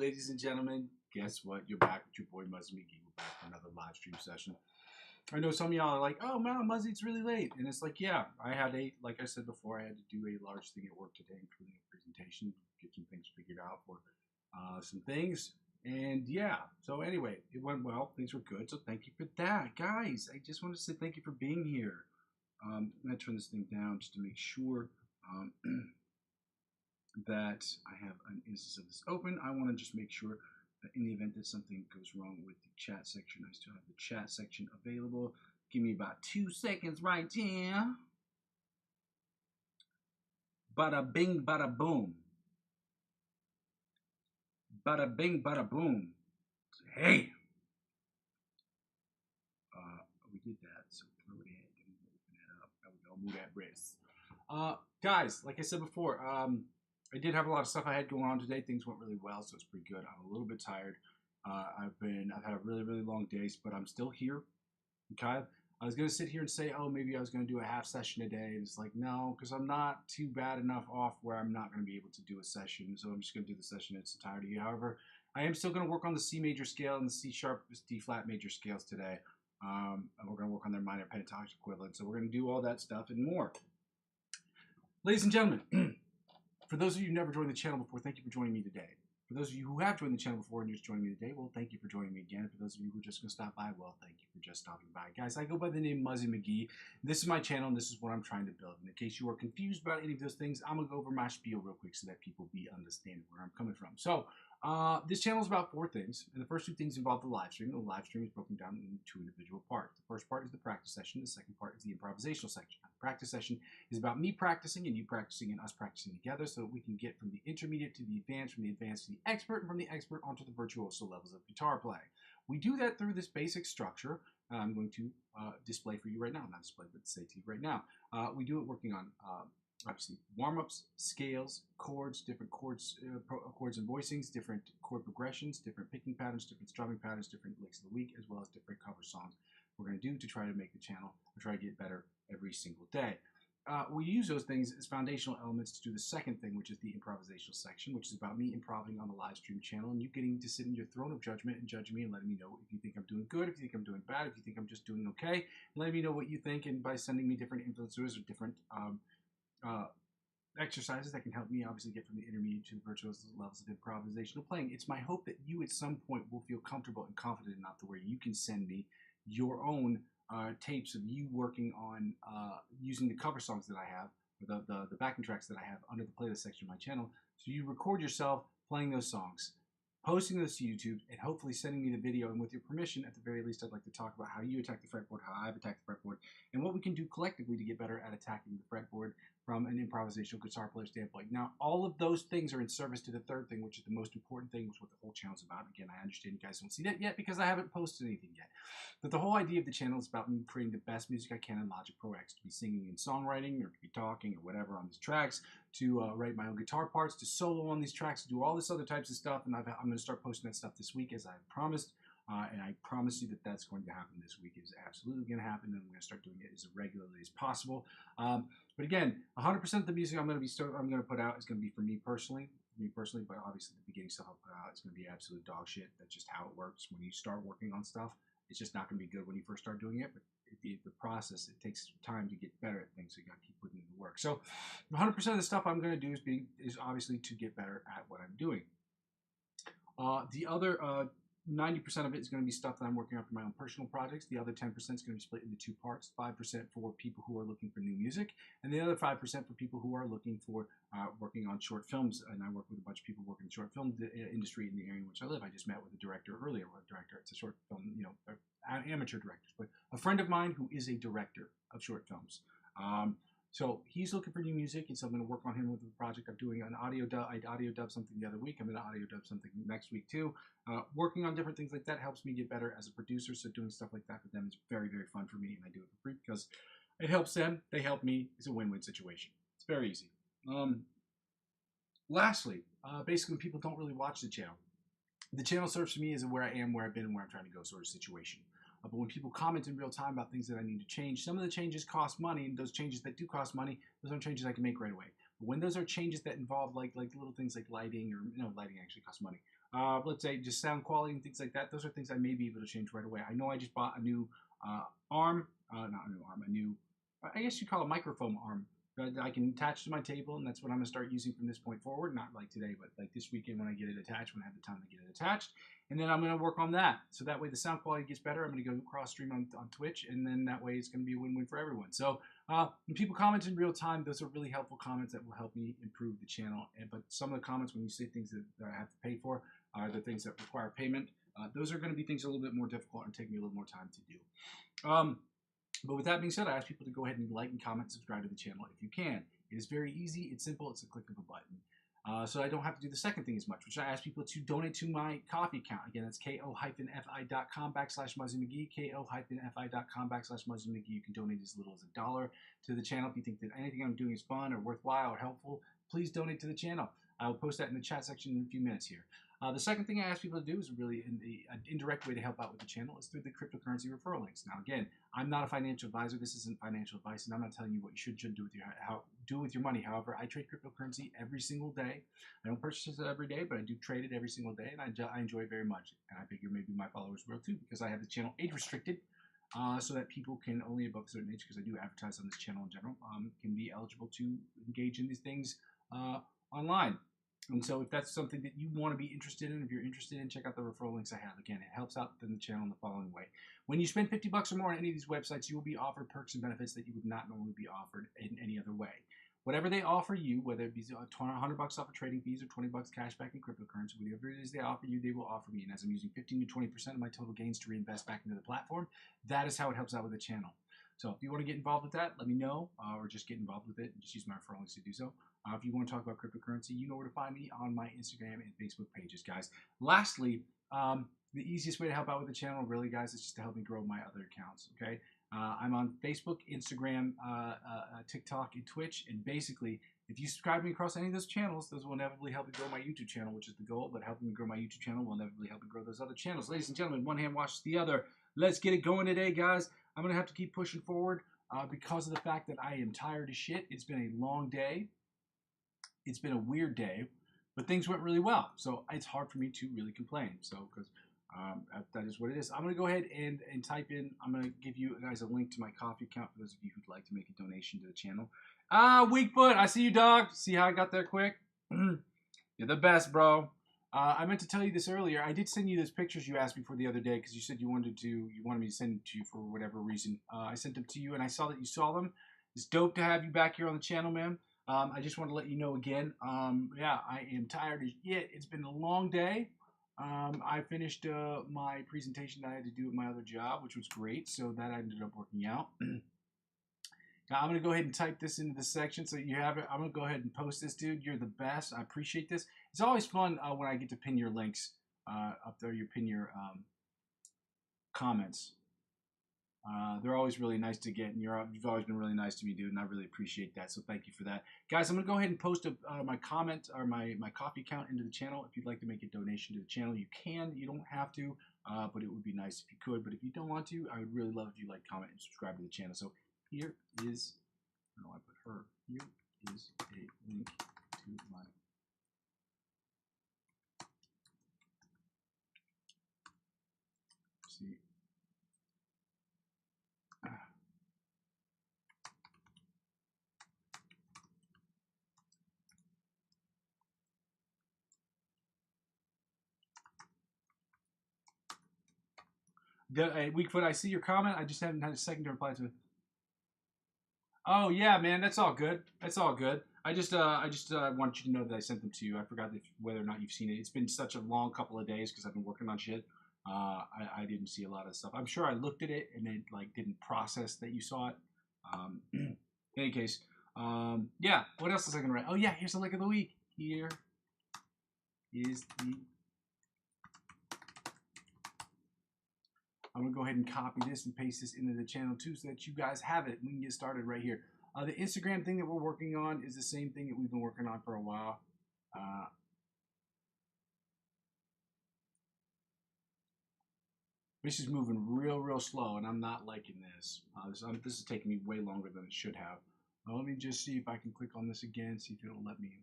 ladies and gentlemen. Guess what? You're back with your boy Muzzy McGee. We're back for another live stream session. I know some of y'all are like, oh man, Muzzy, it's really late. And it's like, yeah, like I said before, I had to do a large thing at work today, including a presentation, get some things figured out for some things. And yeah, so anyway, it went well. Things were good. So thank you for that. Guys, I just want to say thank you for being here. I'm going to turn this thing down just to make sure that I have an instance of this open. I want to just make sure that in the event that something goes wrong with the chat section, I still have the chat section available. Give me about 2 seconds right here. Bada bing, bada boom. Bada bing, bada boom. Hey! We did that, so throw it in. Open that up. There we go. Move that wrist. Guys, like I said before, I did have a lot of stuff I had going on today. Things went really well, so it's pretty good. I'm a little bit tired. I've had a really, really long day, but I'm still here. Okay. I was gonna sit here and say, oh, maybe I was gonna do a half session a day, and it's like, no, because I'm not too bad enough off where I'm not gonna be able to do a session. So I'm just gonna do the session in its entirety. However, I am still gonna work on the C major scale and the C sharp, D flat major scales today. And we're gonna work on their minor pentatonic equivalent. So we're gonna do all that stuff and more. Ladies and gentlemen. For those of you who never joined the channel before, thank you for joining me today. For those of you who have joined the channel before and you're just joining me today, well, thank you for joining me again. For those of you who are just going to stop by, well, thank you for just stopping by. Guys, I go by the name Muzzy McGee. This is my channel, and this is what I'm trying to build. And in case you are confused about any of those things, I'm going to go over my spiel real quick so that people understand where I'm coming from. So, this channel is about 4 things, and the first 2 things involve the live stream. The live stream is broken down into 2 individual parts. The first part is the practice session. The second part is the improvisational section. The practice session is about me practicing and you practicing and us practicing together so that we can get from the intermediate to the advanced, from the advanced to the expert, and from the expert onto the virtuoso levels of guitar playing. We do that through this basic structure I'm going to display for you right now. Not display, but say to you right now. We do it working on obviously warm-ups, scales, chords, different chords and voicings, different chord progressions, different picking patterns, different strumming patterns, different licks of the week, as well as different cover songs we're going to do to try to make the channel or try to get better every single day. We use those things as foundational elements to do the second thing, which is the improvisational section, which is about me improving on the live stream channel and you getting to sit in your throne of judgment and judge me and letting me know if you think I'm doing good, if you think I'm doing bad, if you think I'm just doing okay, and letting me know what you think, and by sending me different influencers or different exercises that can help me obviously get from the intermediate to the virtuoso levels of improvisational playing. It's my hope that you at some point will feel comfortable and confident enough to where you can send me your own tapes of you working on using the cover songs that I have, or the backing tracks that I have under the playlist section of my channel. So you record yourself playing those songs, posting those to YouTube, and hopefully sending me the video. And with your permission, at the very least, I'd like to talk about how you attack the fretboard, how I've attacked the fretboard, and what we can do collectively to get better at attacking the fretboard from an improvisational guitar player standpoint. Now, all of those things are in service to the third thing, which is the most important thing, which is what the whole channel's about. Again, I understand you guys don't see that yet because I haven't posted anything yet. But the whole idea of the channel is about me creating the best music I can in Logic Pro X, to be singing in songwriting or to be talking or whatever on these tracks, to write my own guitar parts, to solo on these tracks, to do all this other types of stuff. And I'm going to start posting that stuff this week as I promised. And I promise you that that's going to happen this week. It is absolutely going to happen, and I'm going to start doing it as regularly as possible. But again, 100% of the music I'm going to put out is going to be for me personally. But obviously the beginning stuff I'll put out is going to be absolute dog shit. That's just how it works. When you start working on stuff, it's just not going to be good when you first start doing it. But the process, it takes time to get better at things. So you got to keep putting in the work. So 100% of the stuff I'm going to do is obviously to get better at what I'm doing. The other 90% of it is going to be stuff that I'm working on for my own personal projects. The other 10% is going to be split into 2 parts. 5% for people who are looking for new music, and the other 5% for people who are looking for working on short films. And I work with a bunch of people working in the short film industry in the area in which I live. I just met with a director earlier. It's a short film, amateur directors, but a friend of mine who is a director of short films. So he's looking for new music, and so I'm going to work on him with the project. I'm doing an audio dub. I audio dubbed something the other week. I'm going to audio dub something next week too. Working on different things like that helps me get better as a producer. So doing stuff like that for them is very, very fun for me, and I do it for free because it helps them. They help me. It's a win-win situation. It's very easy. Lastly, basically, people don't really watch the channel serves for me as a where I am, where I've been, and where I'm trying to go sort of situation. But when people comment in real time about things that I need to change, some of the changes cost money, and those changes that do cost money, those aren't changes I can make right away. But when those are changes that involve like little things like lighting, or lighting actually costs money, let's say just sound quality and things like that. Those are things I may be able to change right away. I know I just bought a new arm, not a new arm, a new, I guess you call it microphone arm that I can attach to my table, and that's what I'm going to start using from this point forward. Not like today, but like this weekend when I get it attached, when I have the time to get it attached. And then I'm going to work on that. So that way the sound quality gets better. I'm going to go cross stream on Twitch, and then that way it's going to be a win-win for everyone. So when people comment in real time, those are really helpful comments that will help me improve the channel. But some of the comments when you say things that I have to pay for are the things that require payment. Those are going to be things a little bit more difficult and take me a little more time to do. But with that being said, I ask people to go ahead and like and comment and subscribe to the channel if you can. It is very easy. It's simple. It's a click of a button. So I don't have to do the second thing as much, which I ask people to donate to my coffee account. Again, that's ko-fi.com/Muzzy McGee, ko-fi.com/Muzzy McGee. You can donate as little as $1 to the channel. If you think that anything I'm doing is fun or worthwhile or helpful, please donate to the channel. I'll post that in the chat section in a few minutes here. The second thing I ask people to do is really an indirect way to help out with the channel is through the cryptocurrency referral links. Now, again, I'm not a financial advisor. This isn't financial advice, and I'm not telling you what you should do with your money. However, I trade cryptocurrency every single day. I don't purchase it every day, but I do trade it every single day, and I enjoy it very much. And I figure maybe my followers will too, because I have the channel age restricted, so that people can only above a certain age, because I do advertise on this channel in general, can be eligible to engage in these things online. And so if that's something that you want to be interested in, if you're interested in, check out the referral links I have. Again, it helps out the channel in the following way. When you spend $50 or more on any of these websites, you will be offered perks and benefits that you would not normally be offered in any other way. Whatever they offer you, whether it be $100 off of trading fees or $20 cash back in cryptocurrency, whatever it is they offer you, they will offer me. And as I'm using 15 to 20% of my total gains to reinvest back into the platform, that is how it helps out with the channel. So if you want to get involved with that, let me know, or just get involved with it and just use my referral links to do so. If you want to talk about cryptocurrency, you know where to find me on my Instagram and Facebook pages, guys. Lastly, the easiest way to help out with the channel, really, guys, is just to help me grow my other accounts, okay? I'm on Facebook, Instagram, TikTok, and Twitch, and basically, if you subscribe me across any of those channels, those will inevitably help me grow my YouTube channel, which is the goal, but helping me grow my YouTube channel will inevitably help me grow those other channels. Ladies and gentlemen, one hand washes the other. Let's get it going today, guys. I'm going to have to keep pushing forward because of the fact that I am tired as shit. It's been a long day. It's been a weird day, but things went really well. So it's hard for me to really complain. So, because that is what it is. I'm going to go ahead and type in, I'm going to give you guys a link to my coffee account for those of you who'd like to make a donation to the channel. Weakfoot, I see you, dog. See how I got there quick? You're the best, bro. I meant to tell you this earlier. I did send you those pictures you asked me for the other day because you said you wanted me to send them to you for whatever reason. I sent them to you, and I saw that you saw them. It's dope to have you back here on the channel, man. I just want to let you know again. Yeah, I am tired as shit. It's been a long day. I finished my presentation that I had to do at my other job, which was great. So that ended up working out. Now, I'm going to go ahead and type this into the section so you have it. I'm going to go ahead and post this, dude. You're the best. I appreciate this. It's always fun when I get to pin your links up there. You pin your comments. They're always really nice to get, and you've always been really nice to me, dude, and I really appreciate that, so thank you for that. Guys, I'm going to go ahead and post my comment or my coffee account into the channel. If you'd like to make a donation to the channel, you can. You don't have to, but it would be nice if you could. But if you don't want to, I would really love if you like, comment, and subscribe to the channel. So here is, I don't know, I put her. Here is a link to my see. Weakfoot, I see your comment. I just haven't had a second to reply to it. Oh yeah, man, that's all good. That's all good. I just want you to know that I sent them to you. I forgot whether or not you've seen it. It's been such a long couple of days because I've been working on shit. I didn't see a lot of stuff. I'm sure I looked at it and it like didn't process that you saw it. In any case, yeah. What else is I gonna write? Oh yeah, here's the lick of the week. Here is the. I'm going to go ahead and copy this and paste this into the channel too so that you guys have it. We can get started right here. The Instagram thing that we're working on is the same thing that we've been working on for a while. This is moving real slow, and I'm not liking this. This is taking me way longer than it should have. Let me just see if I can click on this again, see if it'll let me.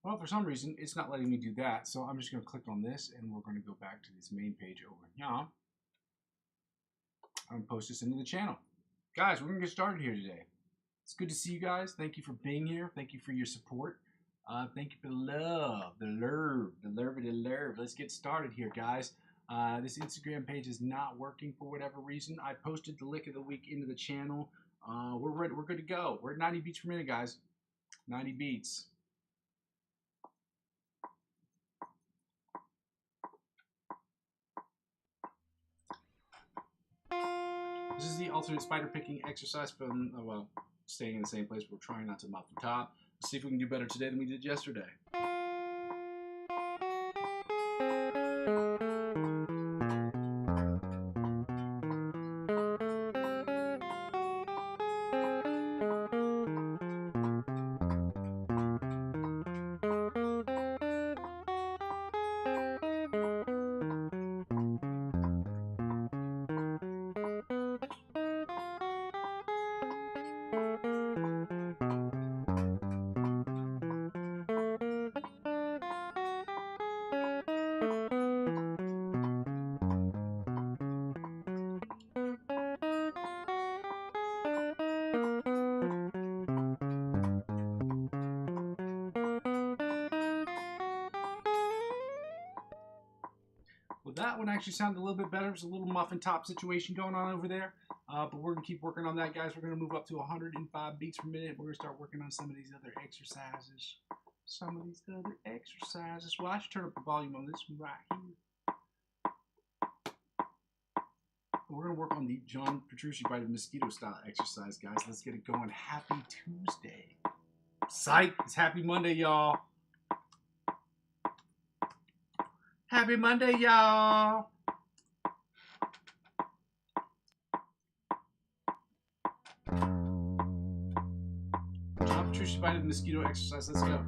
Well, for some reason, it's not letting me do that, so I'm just going to click on this, and we're going to go back to this main page over here. I'm going to post this into the channel. Guys, we're going to get started here today. It's good to see you guys. Thank you for being here. Thank you for your support. Thank you for the love, the love. Let's get started here, guys. This Instagram page is not working for whatever reason. I posted the lick of the week into the channel. We're ready. We're good to go. We're at 90 beats per minute, guys. 90 beats. This is the alternate spider picking exercise from, well, staying in the same place. We're trying not to muff the top. Let's see if we can do better today than we did yesterday. Well, that one actually sounded a little bit better. There's a little muffin top situation going on over there. But we're going to keep working on that, guys. We're going to move up to 105 beats per minute. We're going to start working on some of these other exercises. Well, I should turn up the volume on this one right here. We're going to work on the John Petrucci by the mosquito style exercise, guys. Let's get it going. Happy Tuesday. Psych. It's Happy Monday, y'all. Happy Monday, y'all. John Petrucci by the mosquito exercise. Let's go.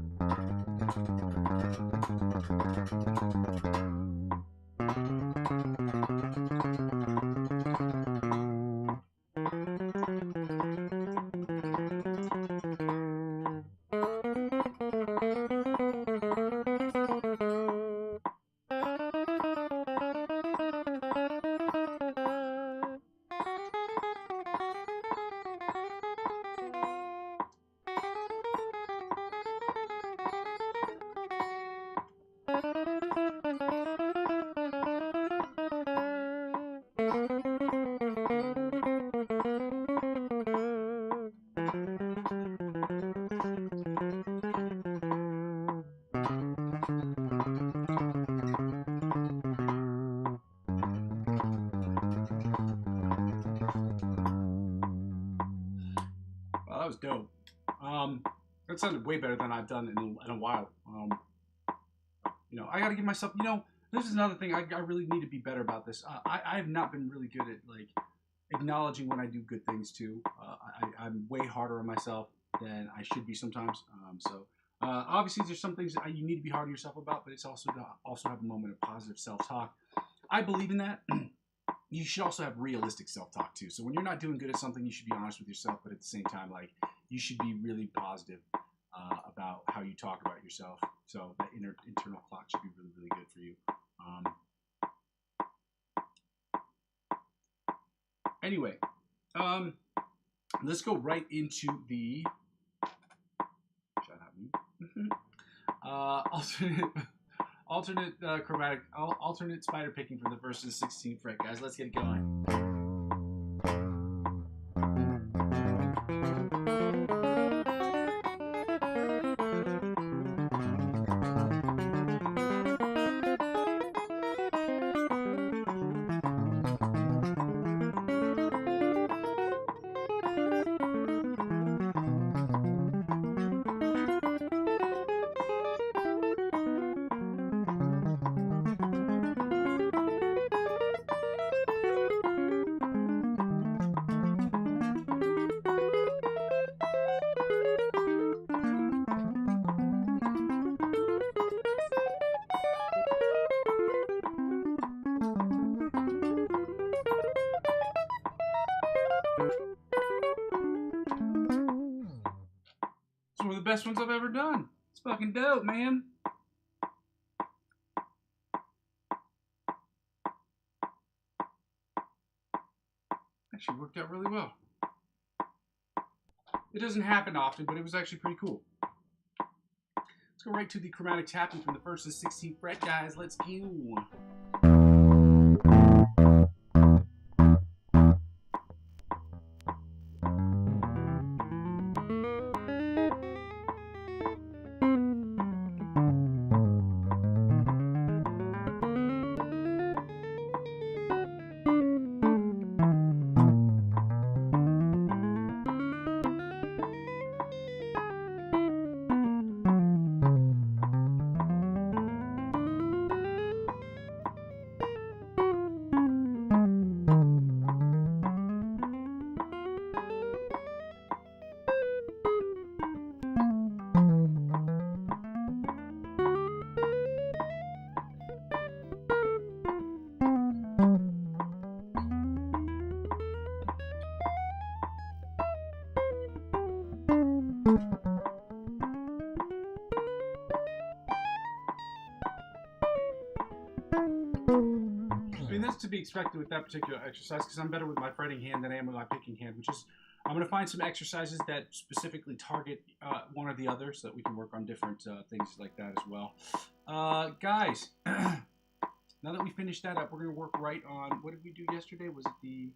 That was dope. That sounded way better than I've done in a while. You know, I got to give myself, you know, this is another thing. I really need to be better about this. I have not been really good at, like, acknowledging when I do good things, too. I'm way harder on myself than I should be sometimes. Obviously, there's some things that you need to be hard on yourself about, but it's also to also have a moment of positive self-talk. I believe in that. You should also have realistic self-talk, too. So when you're not doing good at something, you should be honest with yourself, but at the same time, like, you should be really positive about how you talk about yourself. So that internal clock should be really, really good for you. Anyway, let's go right into the alternate spider picking for the 1st and 16th fret, guys. Let's get it going. It's one of the best ones I've ever done. It's fucking dope, man. Actually worked out really well. It doesn't happen often, but it was actually pretty cool. Let's go right to the chromatic tapping from the 1st to 16th fret, guys. Let's go. I mean, that's to be expected with that particular exercise because I'm better with my fretting hand than I am with my picking hand, which is, I'm going to find some exercises that specifically target one or the other so that we can work on different things like that as well. Guys, now that we finished that up, we're going to work right on, what did we do yesterday? Was it the,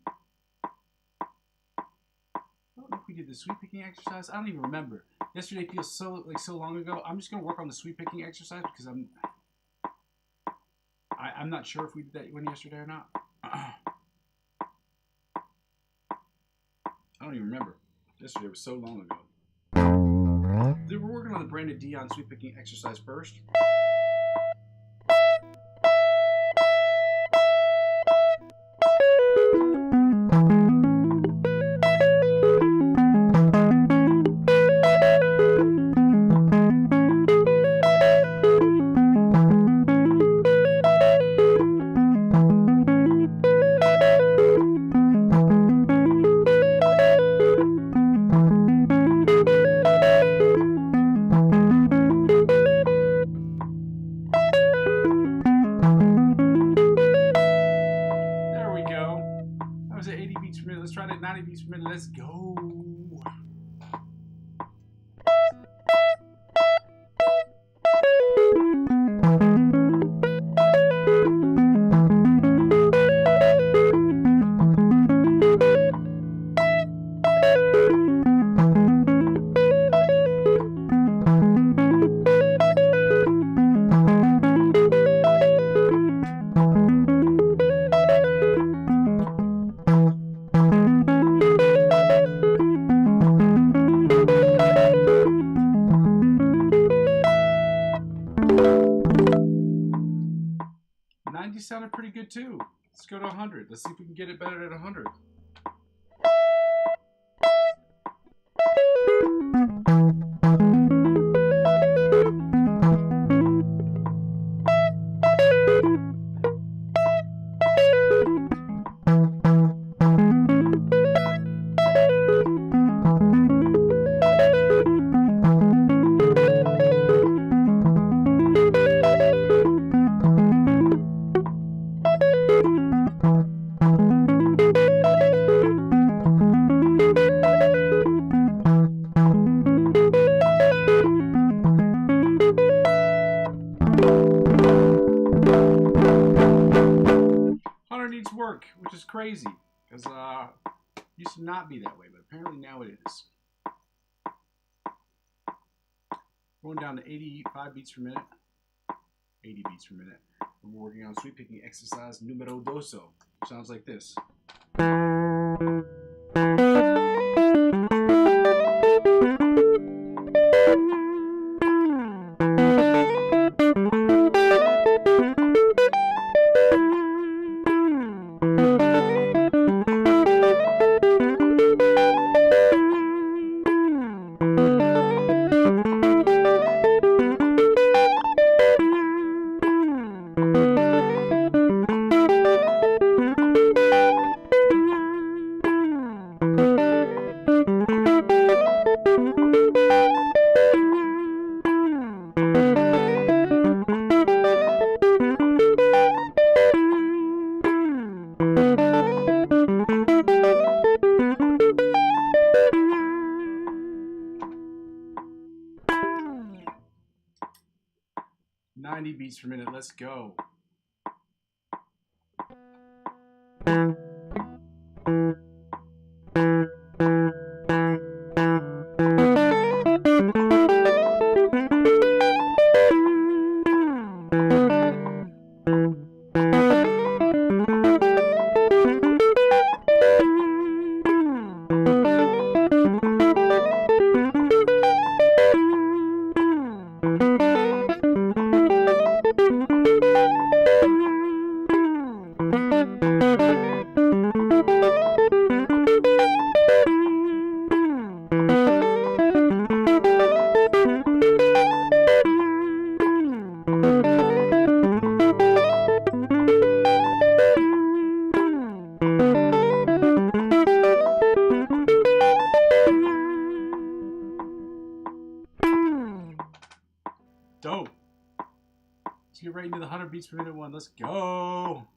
I don't know if we did the sweep picking exercise. I don't even remember. Yesterday feels so long ago. I'm just going to work on the sweep picking exercise because I'm not sure if we did that one yesterday or not. I don't even remember. Yesterday was so long ago. We're working on the Brandon Dion sweep picking exercise first. Let's try that 90 beats per minute. Let's go. Sounded pretty good too. Let's go to 100. Let's see if we can get it better at 100. Work, which is crazy because used to not be that way, but apparently now it is. Going down to 85 beats per minute, 80 beats per minute. We're working on sweep picking exercise numero doso. Sounds like this. 100 beats per minute. Let's go. Dope. Let's get right into the 100 beats per minute one. Let's go.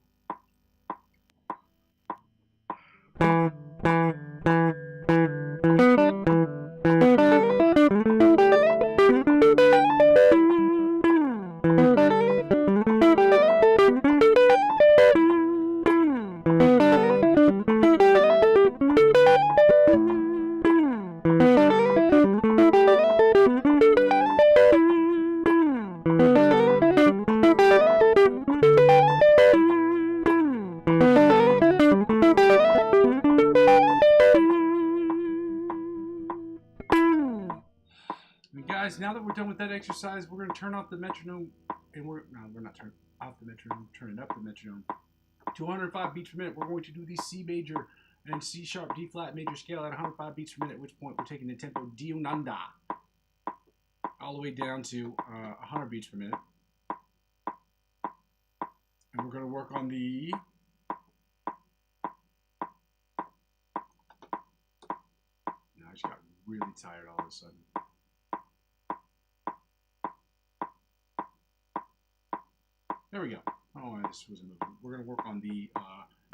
Guys, now that we're done with that exercise, we're going to turn off the metronome, and we're not turning off the metronome, turning up the metronome. 205 beats per minute. We're going to do the C major and C sharp D flat major scale at 105 beats per minute, at which point we're taking the tempo Dionanda all the way down to 100 beats per minute. And we're going to work on the I just got really tired all of a sudden. There we go. Oh, this wasn't moving. We're going to work on the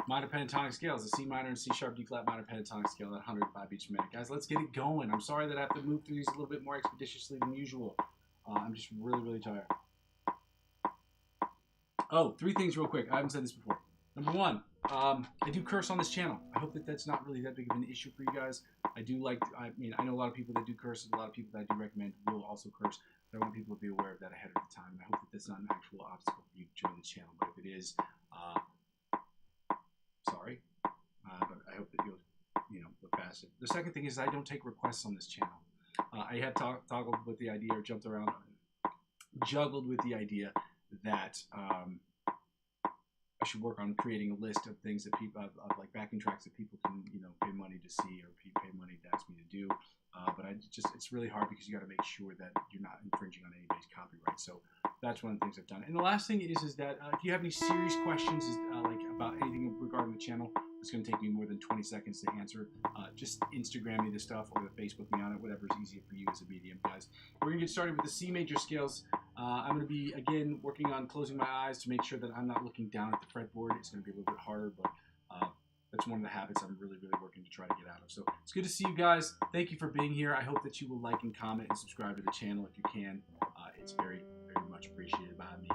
minor pentatonic scales, the C minor and C sharp D flat minor pentatonic scale at 105 beats per minute. Guys, let's get it going. I'm sorry that I have to move through these a little bit more expeditiously than usual. I'm just really, really tired. Oh, 3 things real quick. I haven't said this before. Number 1, I do curse on this channel. I hope that that's not really that big of an issue for you guys. I know a lot of people that do curse, a lot of people that I do recommend will also curse. I want people to be aware of that ahead of the time. I hope that that's not an actual obstacle for you to join the channel. But if it is, sorry. But I hope that you'll look past it. The second thing is I don't take requests on this channel. I have toggled with the idea, or juggled with the idea that I should work on creating a list of things that people, of like backing tracks that people can, pay money to see or pay money to ask me to do. But it's really hard because you got to make sure that you're not infringing on anybody's copyright. So that's one of the things I've done. And the last thing is that if you have any serious questions like about anything regarding the channel, it's going to take me more than 20 seconds to answer. Just Instagram me the stuff or Facebook me on it, whatever's easier for you as a medium, guys. We're going to get started with the C major scales. I'm going to be, again, working on closing my eyes to make sure that I'm not looking down at the fretboard. It's going to be a little bit harder, but that's one of the habits I'm really, really working to try to get out of. So it's good to see you guys. Thank you for being here. I hope that you will like and comment and subscribe to the channel if you can. It's very, very much appreciated by me.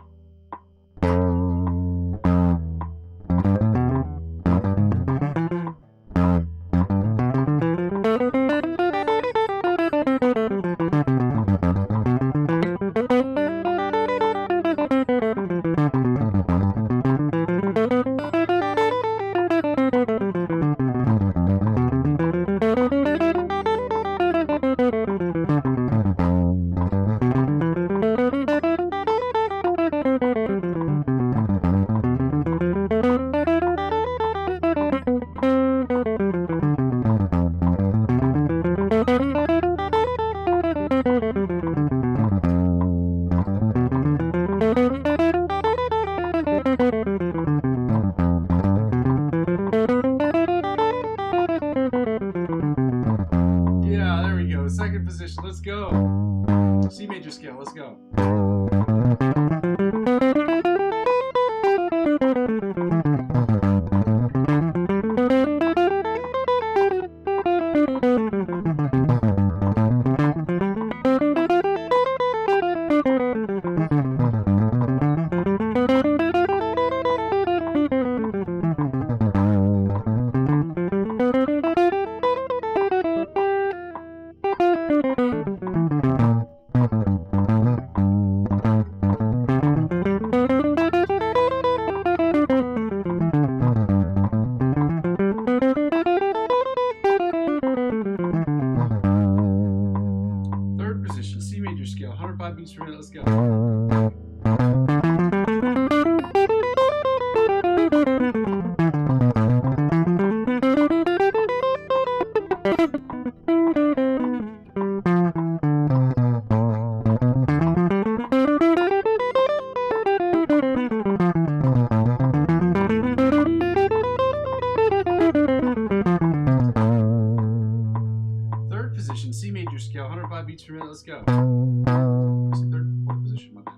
Second position, let's go. C major scale, let's go. beats per minute. Let's go. It's the third, fourth position. My bad.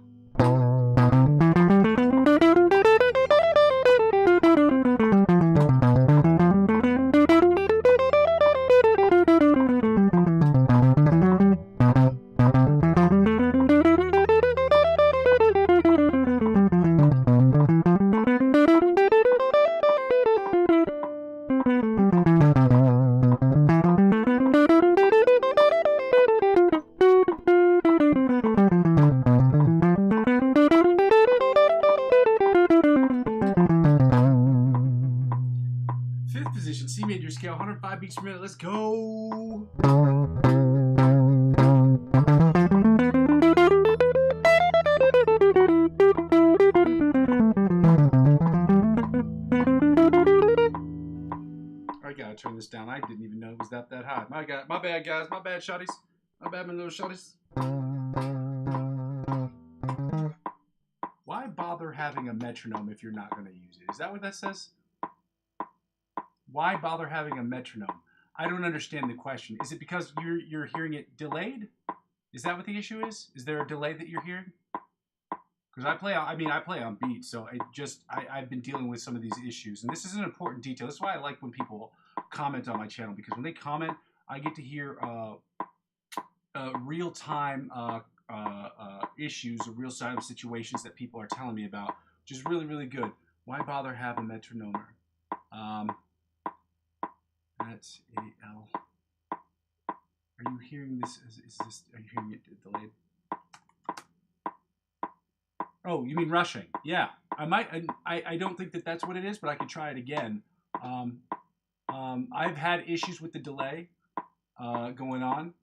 105 beats per minute. Let's go. I gotta turn this down. I didn't even know it was that high. My bad, guys. My bad, shotties. My bad, my little shotties. Why bother having a metronome if you're not gonna use it? Is that what that says? Why bother having a metronome? I don't understand the question. Is it because you're hearing it delayed? Is that what the issue is? Is there a delay that you're hearing? Because I play on beat, so I've been dealing with some of these issues, and this is an important detail. This is why I like when people comment on my channel, because when they comment, I get to hear real-time issues or real-time situations that people are telling me about, which is really, really good. Why bother have a metronomer? That's A-L. Are you hearing this? Are you hearing it delayed? Oh, you mean rushing? Yeah, I don't think that that's what it is, but I can try it again. I've had issues with the delay going on.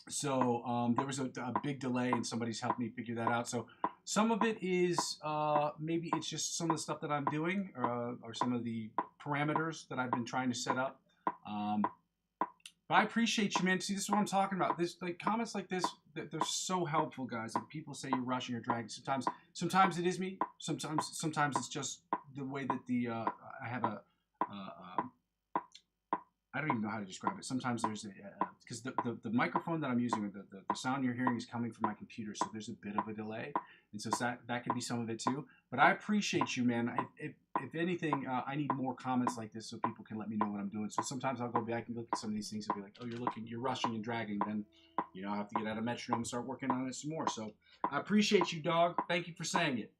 So there was a big delay, and somebody's helped me figure that out. So some of it is maybe it's just some of the stuff that I'm doing, or some of the parameters that I've been trying to set up. But I appreciate you, man. See, this is what I'm talking about. This, like, comments like this, they're so helpful, guys. Like, people say you're rushing or dragging. Sometimes it is me. Sometimes it's just the way that I have a I don't even know how to describe it. Sometimes there's because the microphone that I'm using, or the sound you're hearing, is coming from my computer, so there's a bit of a delay, and so that could be some of it too. But I appreciate you, man. If anything, I need more comments like this so people can let me know what I'm doing. So sometimes I'll go back and look at some of these things and be like, oh, you're rushing and dragging. Then, you know, I have to get out a metronome and start working on it some more. So I appreciate you, dog. Thank you for saying it.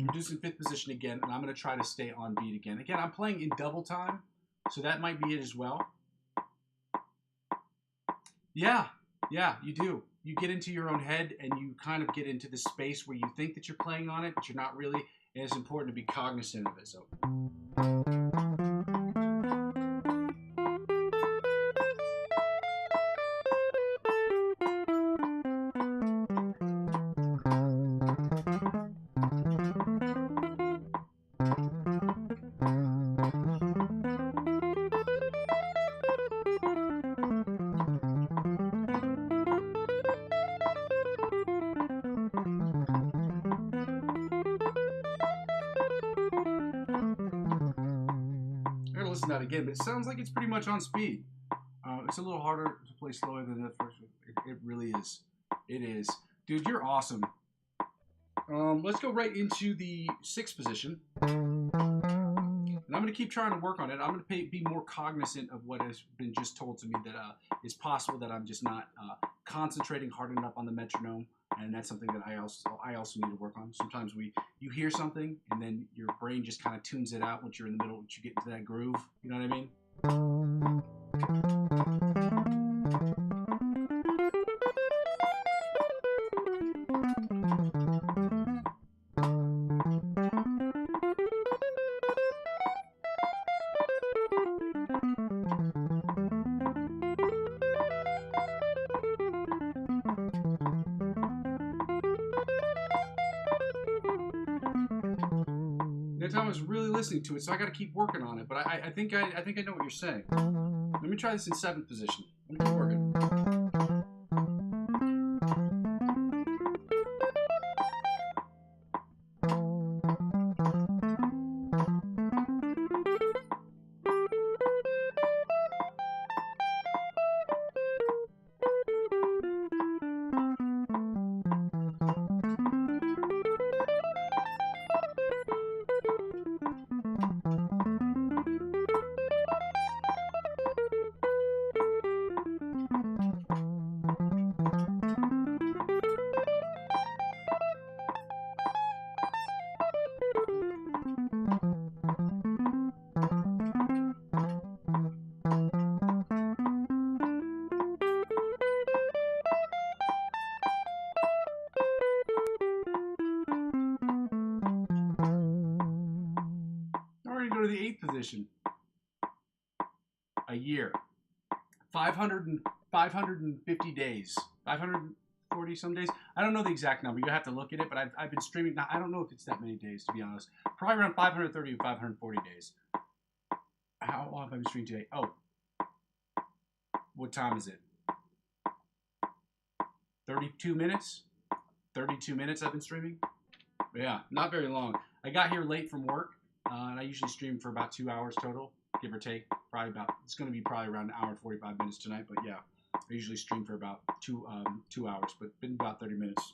Reducing fifth position again, and I'm going to try to stay on beat again. Again, I'm playing in double time, so that might be it as well. Yeah, you do. You get into your own head, and you kind of get into the space where you think that you're playing on it, but you're not really, and it's important to be cognizant of it. So. Listen to that again, but it sounds like it's pretty much on speed. It's a little harder to play slower than the first one. It really is. It is. Dude, you're awesome. Let's go right into the sixth position. And I'm going to keep trying to work on it. I'm going to be more cognizant of what has been just told to me, that it's possible that I'm just not concentrating hard enough on the metronome. And that's something that I also need to work on. Sometimes you hear something, and then your brain just kind of tunes it out once you're in the middle, once you get into that groove. You know what I mean? That time I was really listening to it, so I got to keep working on it. But I think I know what you're saying. Let me try this in seventh position. Let me keep working. the 8th position. A year. 550 days. 540 some days. I don't know the exact number. You have to look at it, but I've been streaming. Now, I don't know if it's that many days, to be honest. Probably around 530 to 540 days. How long have I been streaming today? Oh. What time is it? 32 minutes? 32 minutes I've been streaming? Yeah, not very long. I got here late from work, and I usually stream for about 2 hours total, give or take. It's going to be probably around an hour and 45 minutes tonight, but yeah, I usually stream for about two hours, but been about 30 minutes.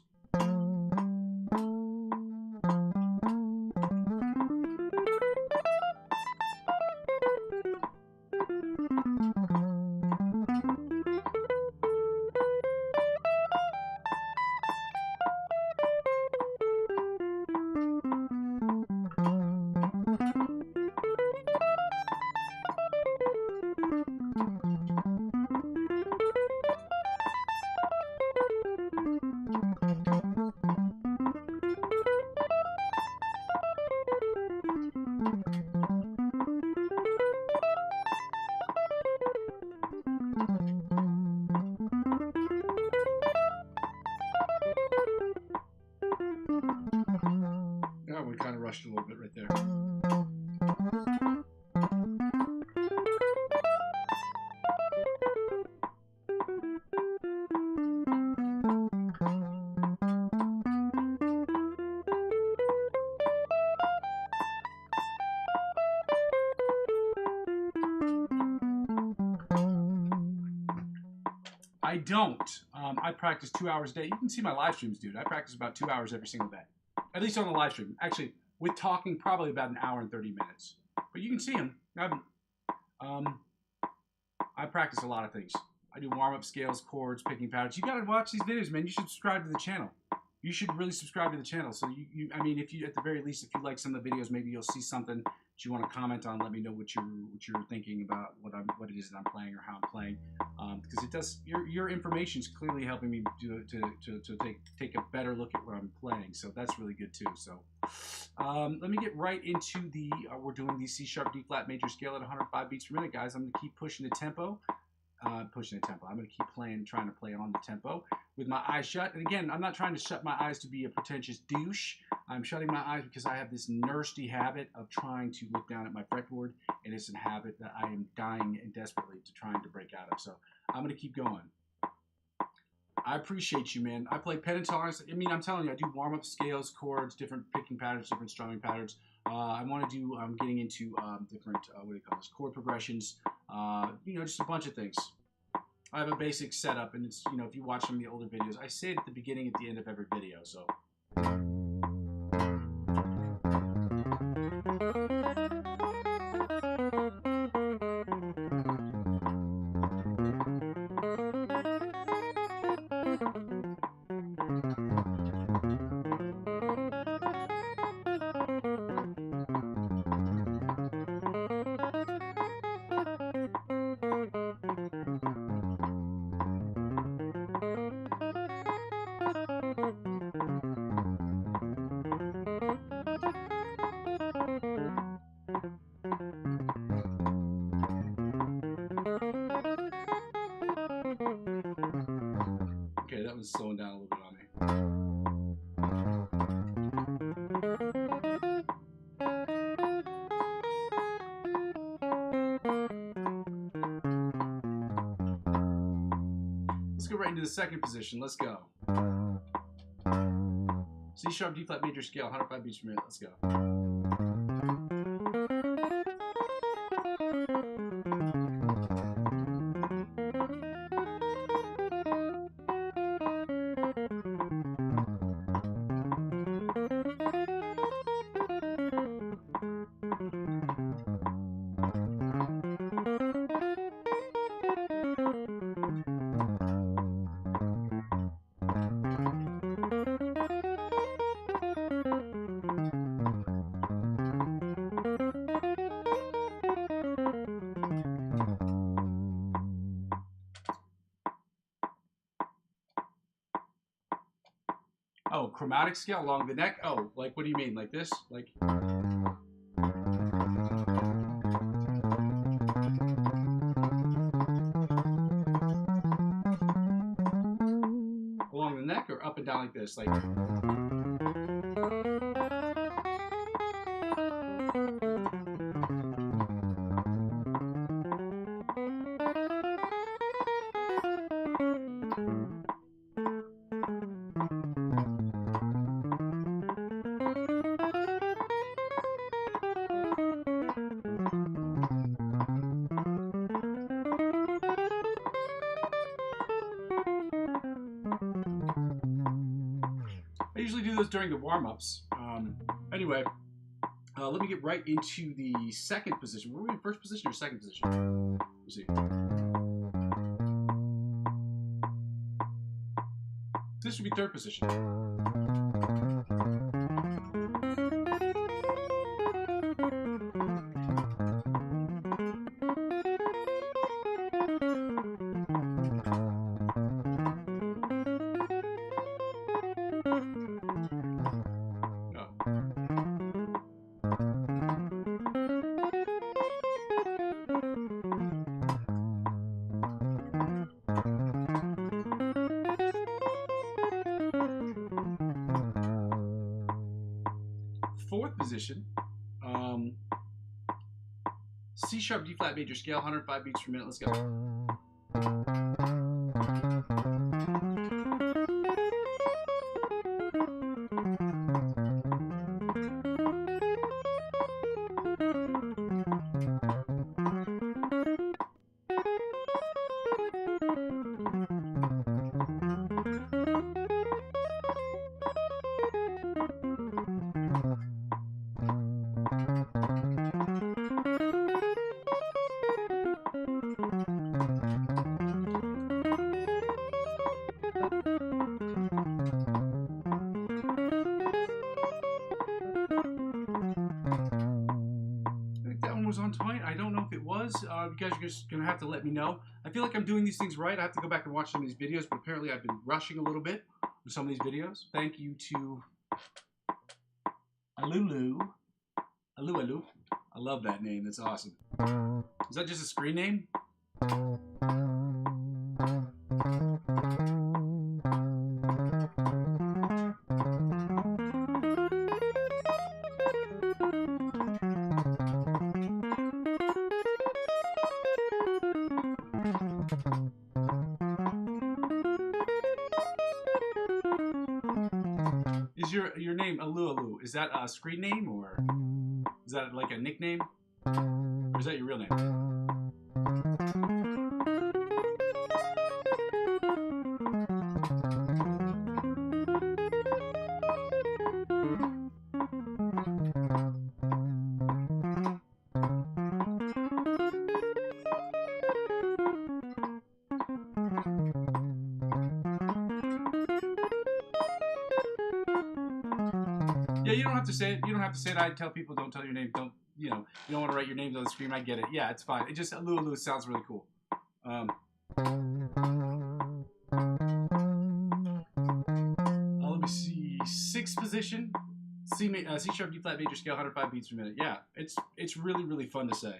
We kind of rushed a little bit right there. I don't. I practice 2 hours a day. You can see my live streams, dude. I practice about 2 hours every single day. At least on the live stream. Actually, with talking, probably about an hour and 30 minutes. But you can see them. I practice a lot of things. I do warm-up scales, chords, picking patterns. You got to watch these videos, man. You should subscribe to the channel. You should really subscribe to the channel. So I mean, if you, at the very least, if you like some of the videos, maybe you'll see something that you want to comment on. Let me know what you're thinking about what it is that I'm playing or how I'm playing, because it does. Your information is clearly helping me to take a better look at what I'm playing. So that's really good too. So let me get right into the. We're doing the C sharp D flat major scale at 105 beats per minute, guys. I'm gonna keep pushing the tempo. I'm going to keep trying to play on the tempo with my eyes shut. And again, I'm not trying to shut my eyes to be a pretentious douche. I'm shutting my eyes because I have this nasty habit of trying to look down at my fretboard, and it's a habit that I am dying and desperately trying to break out of. So I'm going to keep going. I appreciate you, man. I play pentatonics. I mean, I'm telling you, I do warm-up scales, chords, different picking patterns, different strumming patterns. I want to do, I'm getting into different, what do you call this, chord progressions, you know, just a bunch of things. I have a basic setup, and it's, you know, if you watch some of the older videos, I say it at the beginning, at the end of every video, so. Okay, that was slowing down a little bit on me. Let's go right into the second position. Let's go. C sharp D flat major scale, 105 beats per minute. Let's go. Oh, chromatic scale along the neck? Oh, like, what do you mean? Like this? Like... this, like. I usually do those during the warm-ups. Anyway, let me get right into the second position. Were we in first position or second position? Let's see. This should be third position. Fourth position, C sharp, D flat major scale, 105 beats per minute. Let's go. On point. I don't know if it was. You guys are just gonna have to let me know. I feel like I'm doing these things right. I have to go back and watch some of these videos, but apparently I've been rushing a little bit with some of these videos. Thank you to Alulu. Alu. I love that name. That's awesome. Is that just a screen name? Is your name Alu? Is that a screen name, or is that like a nickname, or is that your real name? Yeah, you don't have to say it. You don't have to say it. I tell people, don't tell your name. Don't, you don't want to write your names on the screen. I get it. Yeah, it's fine. It just, Alu sounds really cool. Let me see. Sixth position, C sharp, D flat major scale, 105 beats per minute. Yeah, it's really, really fun to say.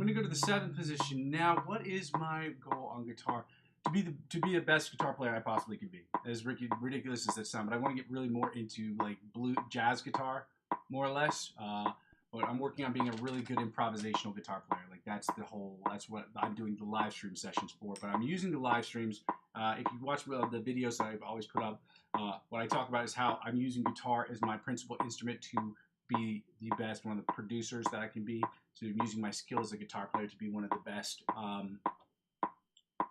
To the seventh position. Now, what is my goal on guitar? To be the best guitar player I possibly can be. As ridiculous as that sounds, but I want to get really more into like jazz guitar, more or less. But I'm working on being a really good improvisational guitar player. Like that's what I'm doing the live stream sessions for. But I'm using the live streams. If you watch the videos that I've always put up, what I talk about is how I'm using guitar as my principal instrument to be the best, one of the producers that I can be. So I'm using my skill as a guitar player to be one of the best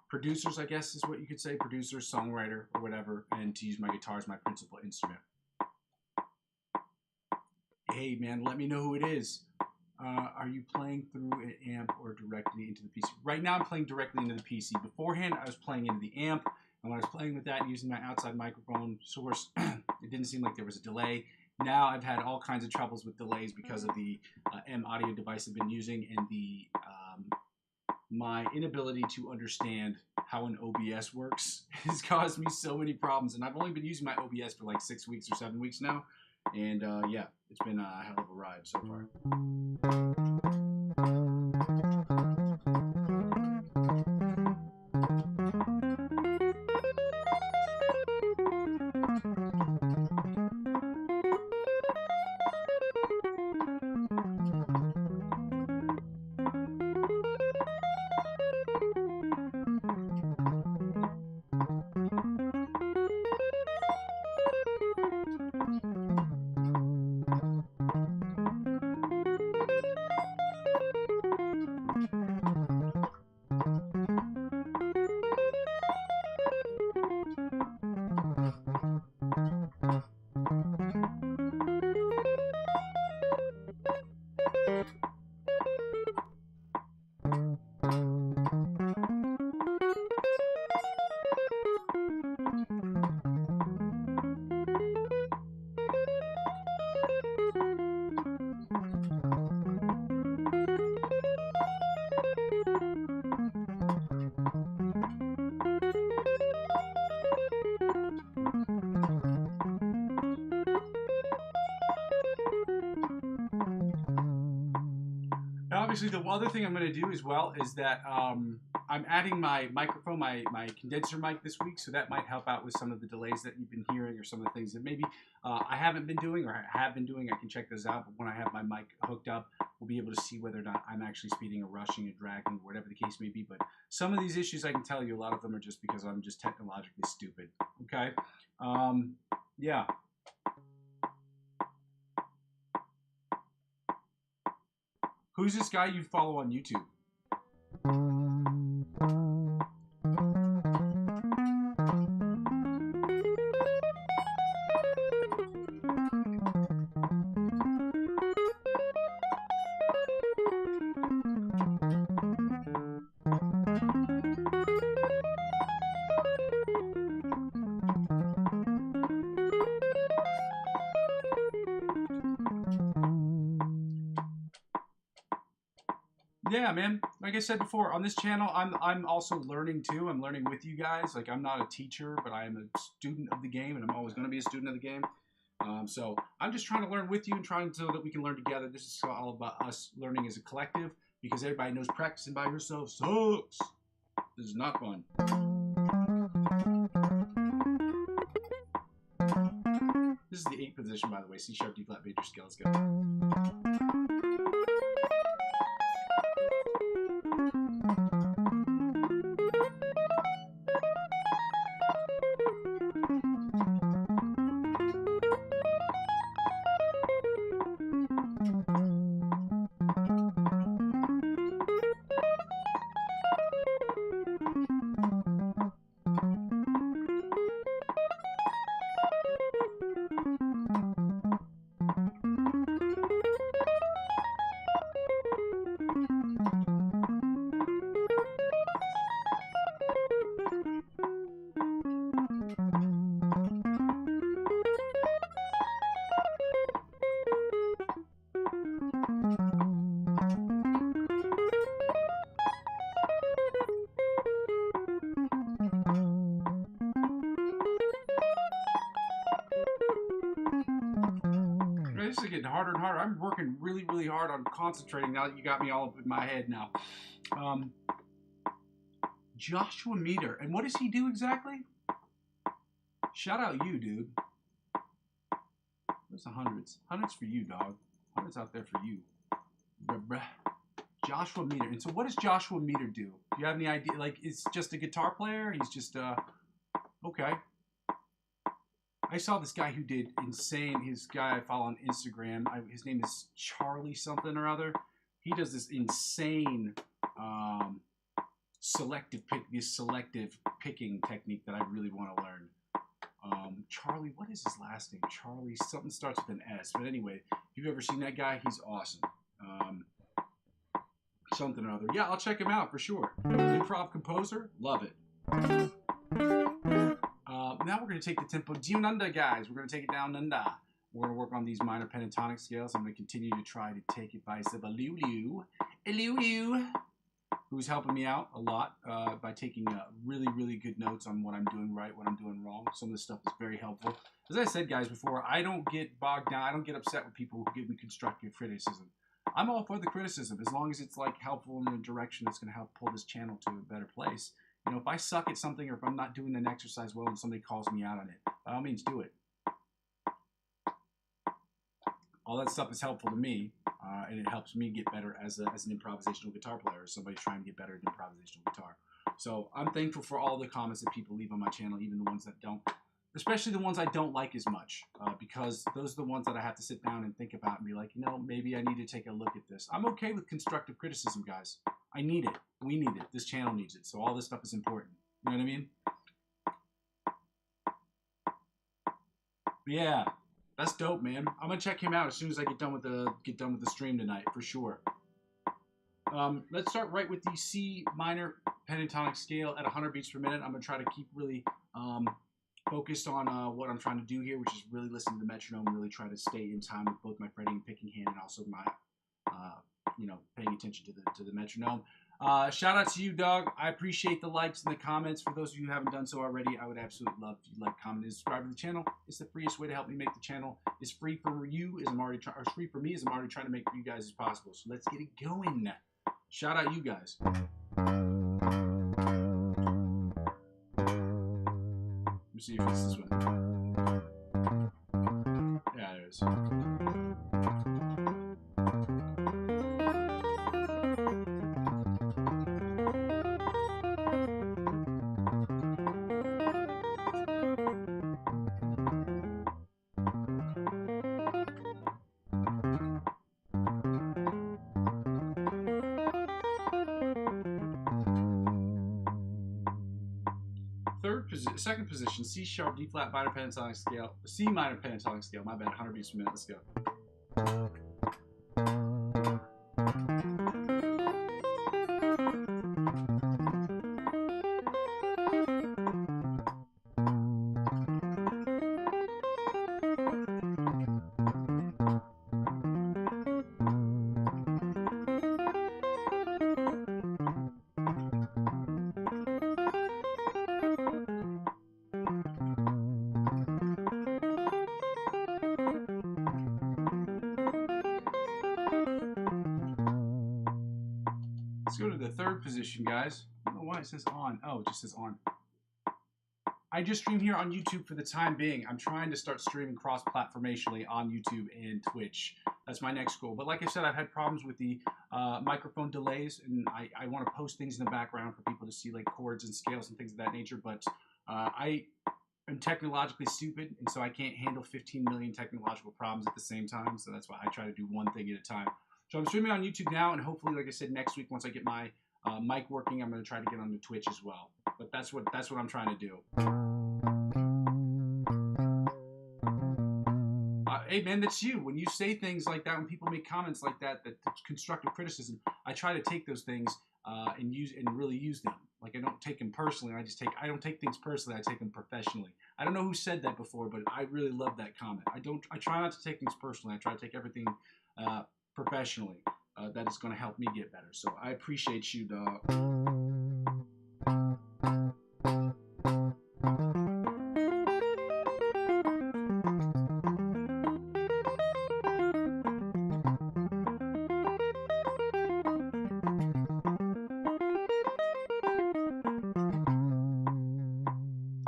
producers, I guess is what you could say, producer, songwriter, or whatever, and to use my guitar as my principal instrument. Hey man, let me know who it is. Are you playing through an amp or directly into the PC? Right now, I'm playing directly into the PC. Beforehand, I was playing into the amp, and when I was playing with that using my outside microphone source, it didn't seem like there was a delay. Now I've had all kinds of troubles with delays because of the M audio device I've been using and the my inability to understand how an OBS works has caused me so many problems. And I've only been using my OBS for like 6 weeks or 7 weeks now. And yeah, it's been a hell of a ride so far. Obviously, the other thing I'm going to do as well is that I'm adding my microphone, my condenser mic this week, so that might help out with some of the delays that you've been hearing or some of the things that maybe I haven't been doing or I have been doing. I can check those out, but when I have my mic hooked up, we'll be able to see whether or not I'm actually speeding or rushing or dragging, whatever the case may be. But some of these issues, I can tell you, a lot of them are just because I'm just technologically stupid. Okay? Yeah. Who's this guy you follow on YouTube? Yeah, man. Like I said before, on this channel, I'm also learning too. I'm learning with you guys. Like, I'm not a teacher, but I am a student of the game, and I'm always going to be a student of the game. So I'm just trying to learn with you and trying so that we can learn together. This is all about us learning as a collective, because everybody knows practicing by yourself sucks. This is not fun. This is the 8th position, by the way. C sharp, D flat, major scale. Let's go. This is getting harder and harder. I'm working really, really hard on concentrating now that you got me all up in my head now. Joshua Meter. And what does he do exactly? Shout out you, dude. Where's the hundreds? Hundreds for you, dog. Hundreds out there for you. Joshua Meter. And so what does Joshua Meter do? Do you have any idea? Like, it's just a guitar player? He's just, okay. I saw this guy who did insane. His guy I follow on Instagram. His name is Charlie something or other. He does this insane selective picking technique that I really want to learn. Charlie, what is his last name? Charlie something starts with an S. But anyway, if you've ever seen that guy, he's awesome. something or other. Yeah, I'll check him out for sure. Improv composer, love it. Now we're going to take the tempo down, guys. We're going to take it down under. We're going to work on these minor pentatonic scales. I'm going to continue to try to take advice of Alulu, who's helping me out a lot by taking really, really good notes on what I'm doing right, what I'm doing wrong. Some of this stuff is very helpful. As I said, guys, before, I don't get bogged down. I don't get upset with people who give me constructive criticism. I'm all for the criticism as long as it's like helpful in a direction that's going to help pull this channel to a better place. You know, if I suck at something or if I'm not doing an exercise well and somebody calls me out on it, by all means, do it. All that stuff is helpful to me, and it helps me get better as an improvisational guitar player, or somebody trying to get better at improvisational guitar. So I'm thankful for all the comments that people leave on my channel, even the ones that don't, especially the ones I don't like as much, because those are the ones that I have to sit down and think about and be like, you know, maybe I need to take a look at this. I'm okay with constructive criticism, guys. I need it. We need it. This channel needs it. So all this stuff is important. You know what I mean? Yeah. That's dope, man. I'm gonna check him out as soon as I get done with the stream tonight, for sure. Let's start right with the C minor pentatonic scale at 100 beats per minute. I'm gonna try to keep really focused on what I'm trying to do here, which is really listen to the metronome, really try to stay in time with both my fretting and picking hand, and also my you know, paying attention to the metronome. Shout out to you, dog. I appreciate the likes and the comments. For those of you who haven't done so already, I would absolutely love if you like, comment, and subscribe to the channel. It's the freest way to help me make the channel. It's free for you as I'm already trying, or it's free for me as I'm already trying to make for you guys as possible. So let's get it going. Shout out you guys. Let me see if it's this one. Yeah, there it is. Second position, C sharp, D flat minor pentatonic scale, C minor pentatonic scale, my bad, 100 beats per minute, let's go. Let's go to the third position, guys. I don't know why it says on. Oh, it just says on. I just stream here on YouTube for the time being. I'm trying to start streaming cross-platformationally on YouTube and Twitch. That's my next goal. But like I said, I've had problems with the microphone delays, and I want to post things in the background for people to see, like chords and scales and things of that nature. But I am technologically stupid, and so I can't handle 15 million technological problems at the same time. So that's why I try to do one thing at a time. So I'm streaming on YouTube now, and hopefully, like I said, next week, once I get my mic working, I'm going to try to get onto Twitch as well. But that's what I'm trying to do. Hey, man, that's you. When you say things like that, when people make comments like that, that's constructive criticism, I try to take those things and really use them. Like, I don't take them personally. I don't take things personally. I take them professionally. I don't know who said that before, but I really love that comment. I try not to take things personally. I try to take everything professionally. That is going to help me get better. So I appreciate you, dog.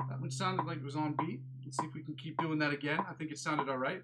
That one sounded like it was on beat. Let's see if we can keep doing that again. I think it sounded all right.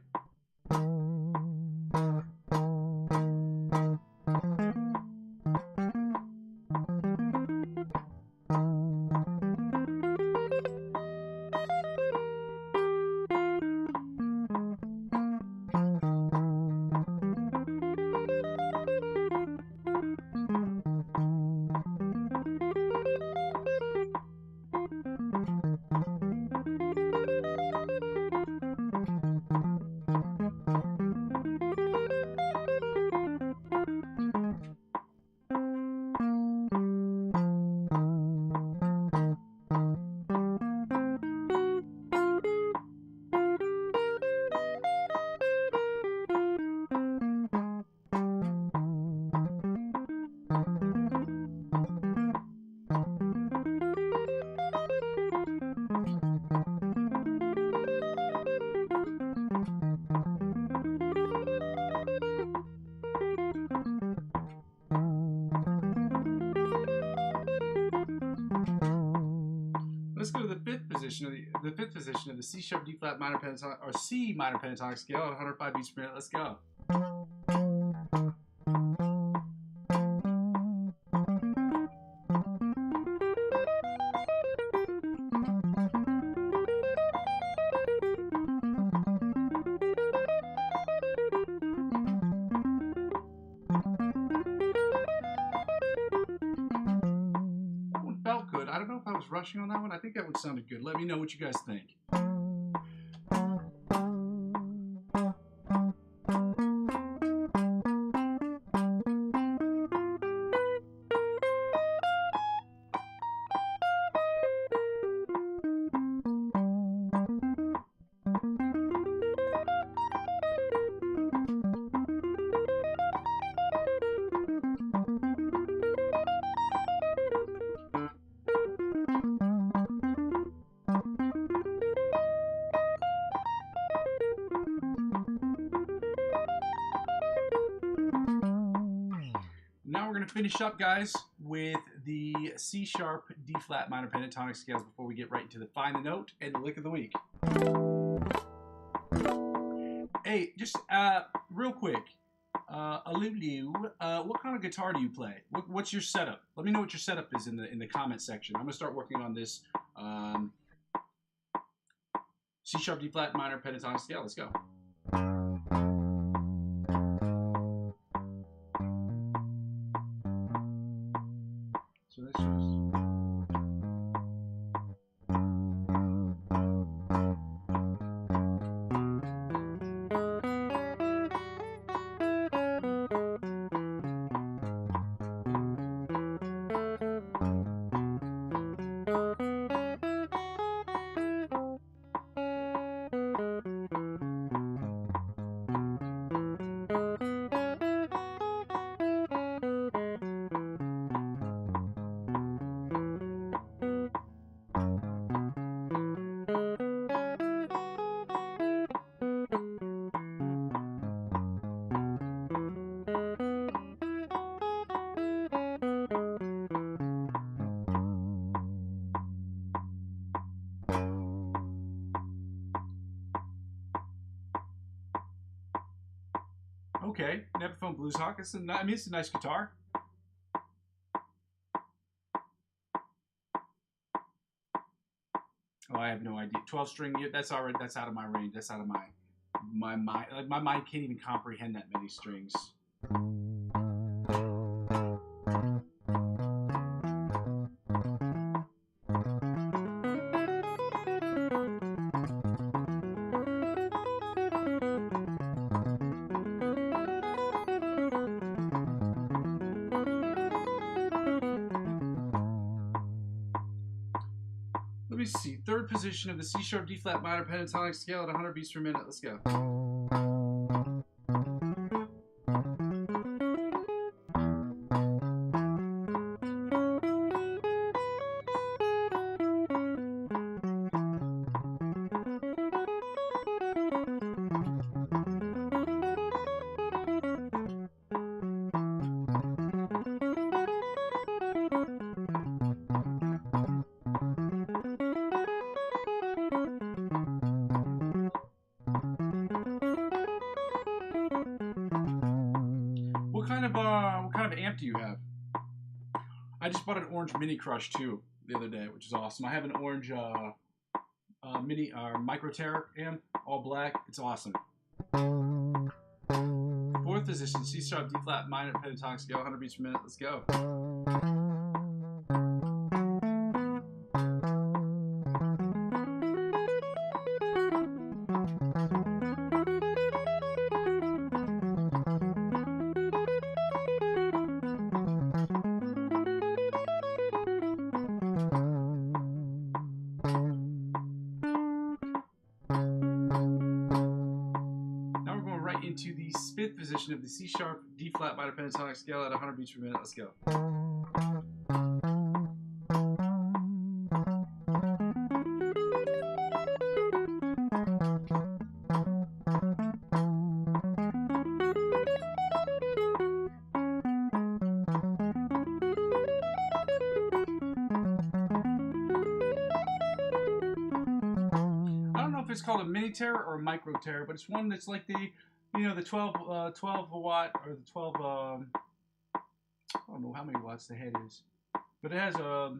position of the fifth position of the C sharp D flat minor pentatonic or C minor pentatonic scale at 105 beats per minute. Let's go. Felt good. I don't know if I was rushing on that one. I think that one sounded good. Let me know what you guys think. Now we're going to finish up, guys, with the C sharp D flat minor pentatonic scales before we get right into the find the note and the lick of the week. Hey, just real quick, Alulu, what kind of guitar do you play? What's your setup? Let me know what your setup is in the comment section. I'm going to start working on this C sharp D flat minor pentatonic scale. Let's go. So that's just... Okay, Neverphone Blues Hawk. It's a nice guitar. Oh, I have no idea. 12 string. That's already. That's out of my range. That's out of my mind. Like my mind can't even comprehend that many strings. Let me see. Third position of the C sharp D flat minor pentatonic scale at 100 beats per minute. Let's go. What kind of amp do you have? I just bought an orange Mini Crush too the other day, which is awesome. I have an orange mini Micro Terror amp, all black. It's awesome. Fourth position, C sharp D flat minor pentatonic scale, 100 beats per minute. Let's go. Into the fifth position of the C sharp D flat minor pentatonic scale at 100 beats per minute. Let's go. it's called a mini tare or a micro tare, but it's one that's like the, you know, the 12 watt or the 12. I don't know how many watts the head is, but it has a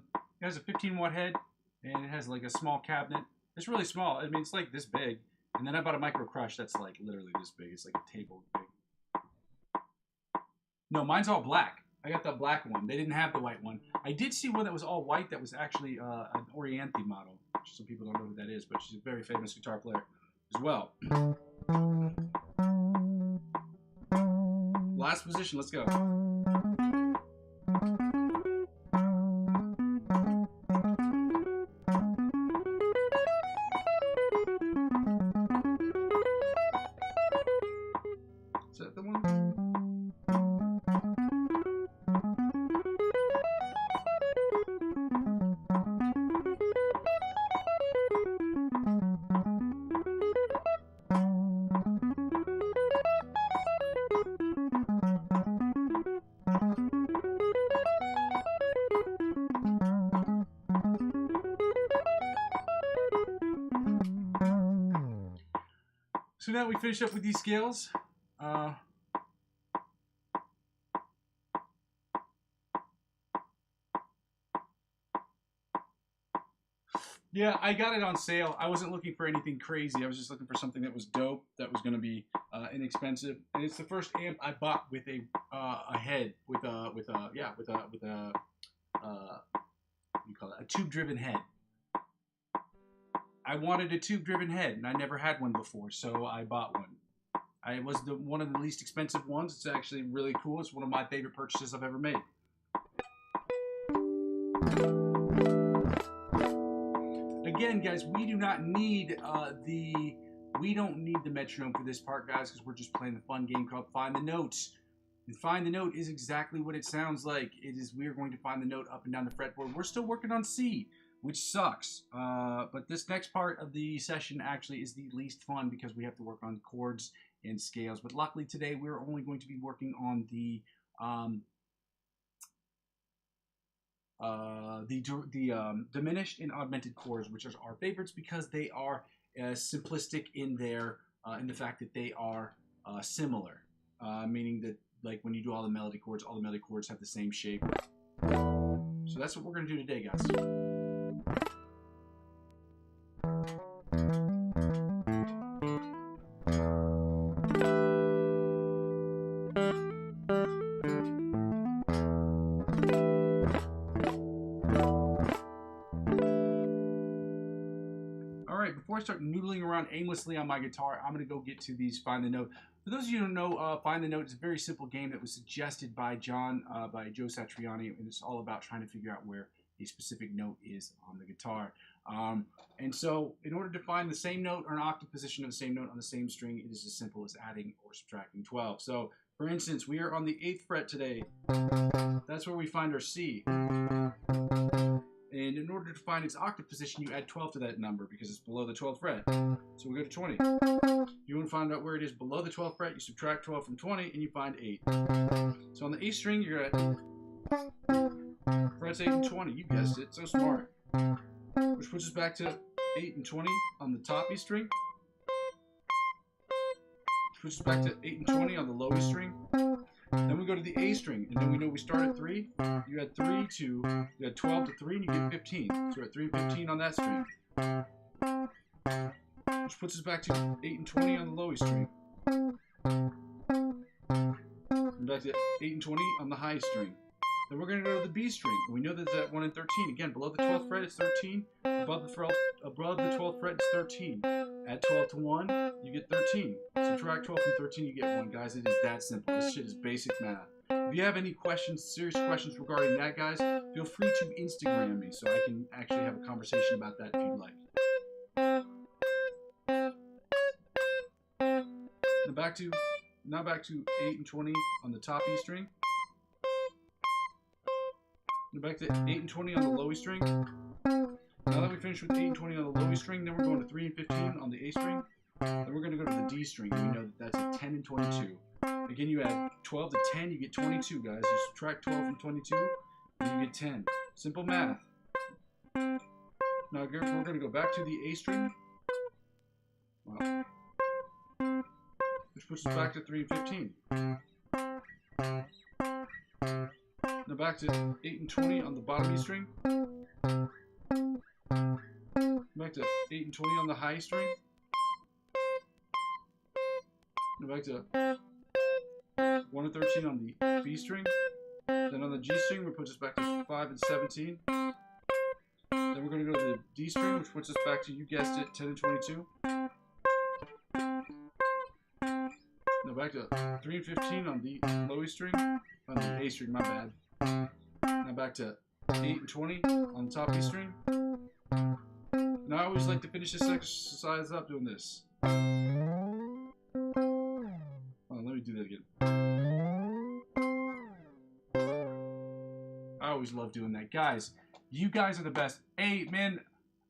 15 watt head, and it has like a small cabinet. It's really small. I mean, it's like this big. And then I bought a micro crush that's like literally this big. It's like a table big. No, mine's all black. I got the black one. They didn't have the white one. I did see one that was all white that was actually an Oriente model. Some people don't know who that is, but she's a very famous guitar player as well. Last position, let's go. Is that the one? So now we finish up with these scales. Yeah, I got it on sale. I wasn't looking for anything crazy. I was just looking for something that was dope, that was going to be inexpensive. And it's the first amp I bought with a head, what do you call it? A tube-driven head. I wanted a tube-driven head, and I never had one before, so I bought one. It was one of the least expensive ones. It's actually really cool. It's one of my favorite purchases I've ever made. Again, guys, we do not need the metronome for this part, guys, because we're just playing the fun game called Find the Notes. And Find the Note is exactly what it sounds like. We're going to find the note up and down the fretboard. We're still working on C, which sucks. But this next part of the session actually is the least fun because we have to work on chords and scales. But luckily today we're only going to be working on the diminished and augmented chords, which are our favorites because they are simplistic in their in the fact that they are similar, meaning that like when you do all the melody chords have the same shape. So that's what we're going to do today, guys. Before I start noodling around aimlessly on my guitar, I'm going to go get to these Find the Note. For those of you who don't know, Find the Note is a very simple game that was suggested by Joe Satriani, and it's all about trying to figure out where a specific note is on the guitar. And so, in order to find the same note or an octave position of the same note on the same string, it is as simple as adding or subtracting 12. So, for instance, we are on the 8th fret today. That's where we find our C. And in order to find its octave position, you add 12 to that number because it's below the 12th fret. So we go to 20. You want to find out where it is below the 12th fret, you subtract 12 from 20, and you find 8. So on the 8th string, you're at frets 8 and 20. You guessed it. So smart. Which puts us back to 8 and 20 on the top E string. Which puts us back to 8 and 20 on the low E string. Then we go to the A string, and then we know we start at 3. You add 3 to, you add 12 to 3, and you get 15. So we're at 3 and 15 on that string. Which puts us back to 8 and 20 on the low E string. And back to 8 and 20 on the high string. Then we're going to go to the B string. And we know that it's at 1 and 13. Again, below the 12th fret, it's 13. Above the 12th fret, it's 13. Add 12 to 1, you get 13. Subtract 12 from 13, you get 1. Guys, it is that simple. This shit is basic math. If you have any questions, serious questions regarding that, guys, feel free to Instagram me so I can actually have a conversation about that if you'd like. Now back to 8 and 20 on the top E string. Now back to 8 and 20 on the low E string. Now that we finished with 8 and 20 on the low E string, then we're going to 3 and 15 on the A string. Then we're going to go to the D string. We know that that's a 10 and 22. Again, you add 12 to 10, you get 22, guys. You subtract 12 from 22, and you get 10. Simple math. Now we're going to go back to the A string. Well, which puts us back to 3 and 15. Now back to 8 and 20 on the bottom E string. Back to 8 and 20 on the high string. Now back to 1 and 13 on the B string. Then on the G string, which puts us back to 5 and 17. Then we're going to go to the D string, which puts us back to, you guessed it, 10 and 22. Now back to 3 and 15 on the low E string. On the A string, my bad. Now back to 8 and 20 on the top E string. Now I always like to finish this exercise up doing this. Let me do that again. I always love doing that. Guys, you guys are the best. Hey, man,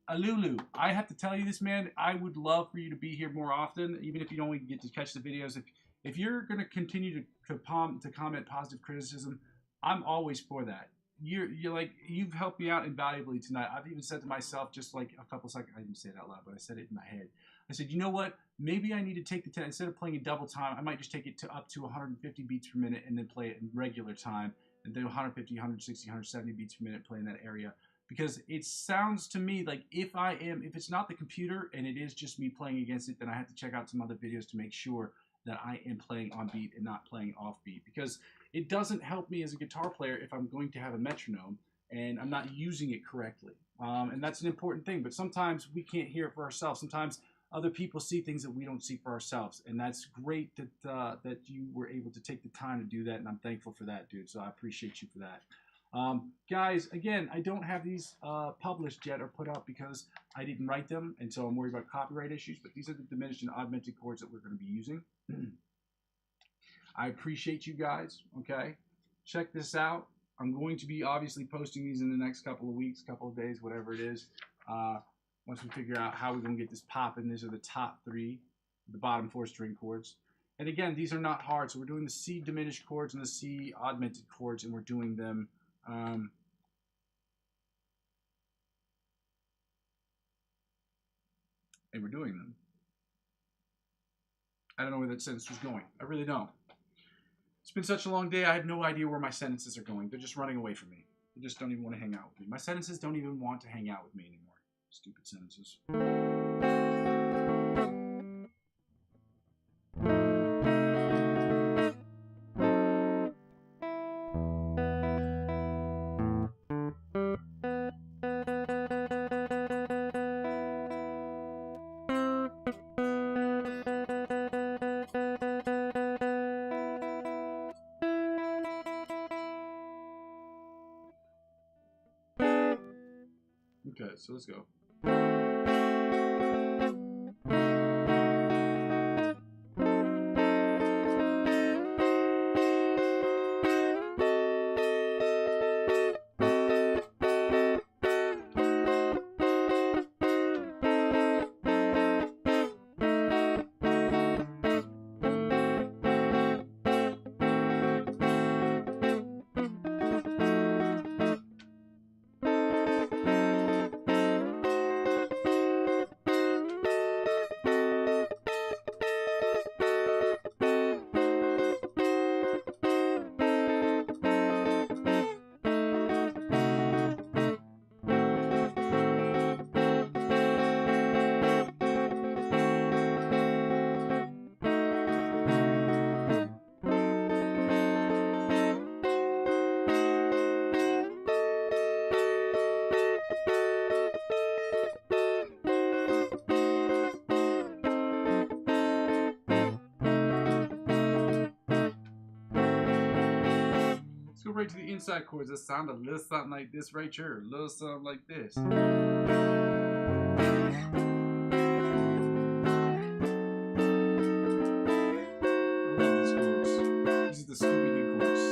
Alulu, I have to tell you this, man. I would love for you to be here more often, even if you don't get to catch the videos. If you're going to continue to comment positive criticism, I'm always for that. You've helped me out invaluably tonight. I've even said to myself, just like a couple seconds, I didn't say it out loud, but I said it in my head. I said, you know what? Maybe I need to take the 10, instead of playing in double time, I might just take it to up to 150 beats per minute and then play it in regular time, and then 150, 160, 170 beats per minute, play in that area. Because it sounds to me like if it's not the computer and it is just me playing against it, then I have to check out some other videos to make sure that I am playing on beat and not playing off beat. Because it doesn't help me as a guitar player if I'm going to have a metronome and I'm not using it correctly. And that's an important thing. But sometimes we can't hear it for ourselves. Sometimes other people see things that we don't see for ourselves. And that's great that you were able to take the time to do that. And I'm thankful for that, dude. So I appreciate you for that. Guys, again, I don't have these published yet or put out because I didn't write them, and so I'm worried about copyright issues, but these are the diminished and augmented chords that we're going to be using. I appreciate you guys, okay? Check this out. I'm going to be obviously posting these in the next couple of weeks, couple of days, whatever it is. Once we figure out how we're going to get this popping, these are the top 3, the bottom 4 string chords. And again, these are not hard, so we're doing the C diminished chords and the C augmented chords, and we're doing them and we're doing them. I don't know where that sentence was going. I really don't. It's been such a long day, I have no idea where my sentences are going. They're just running away from me. They just don't even want to hang out with me. My sentences don't even want to hang out with me anymore. Stupid sentences. Okay, so let's go. Go right to the inside chords that sound a little something like this right here. A little something like this. I love these chords. These are the Scooby-Doo chords.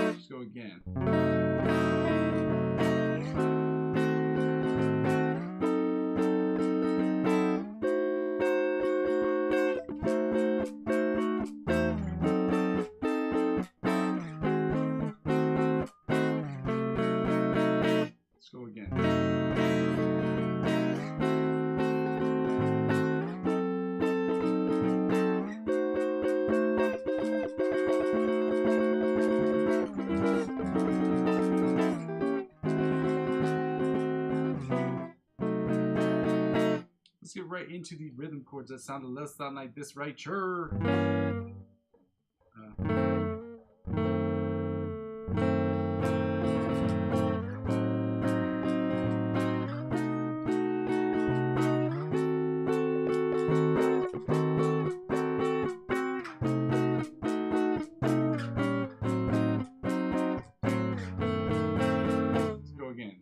Let's go again. right into the rhythm chords that sound a little something like this right here. Let's go again.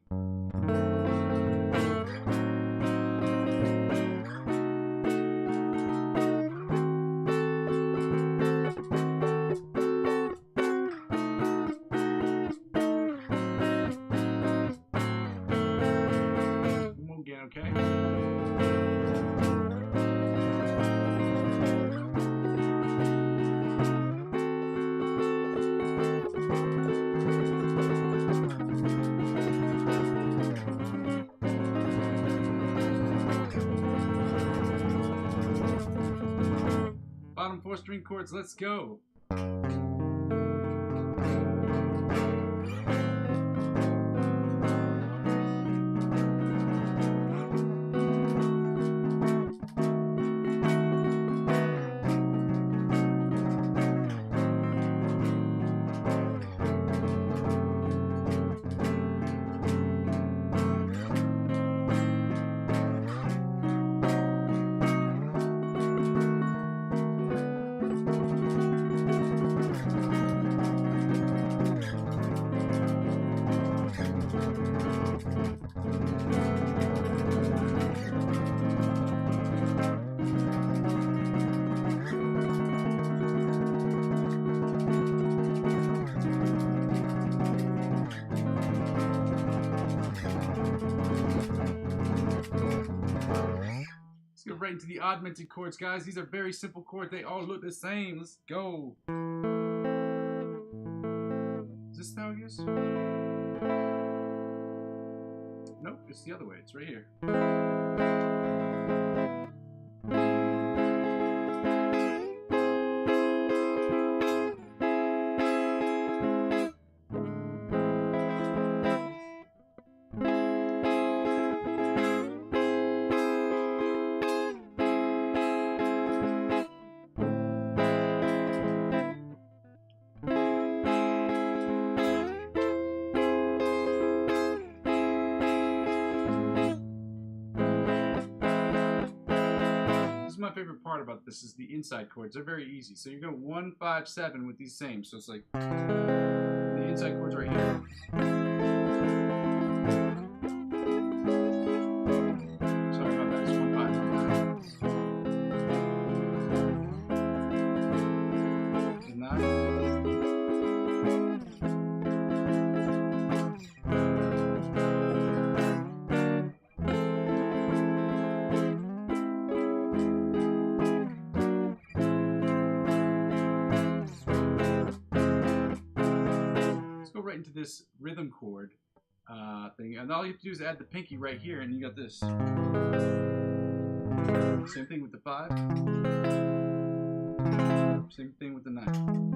Again, okay? Bottom 4 string chords, let's go. Let's go right into the augmented chords, guys. These are very simple chords. They all look the same. Let's go. Is this how it goes? Nope, it's the other way. It's right here. My favorite part about this is the inside chords. They're very easy. So you're going 1, 5, 7 with these same. So it's like the inside chords right here. Sorry about that. It's 1, 5, 9. 9. Right into this rhythm chord thing, and all you have to do is add the pinky right here, and you got this. Same thing with the 5. Same thing with the 9.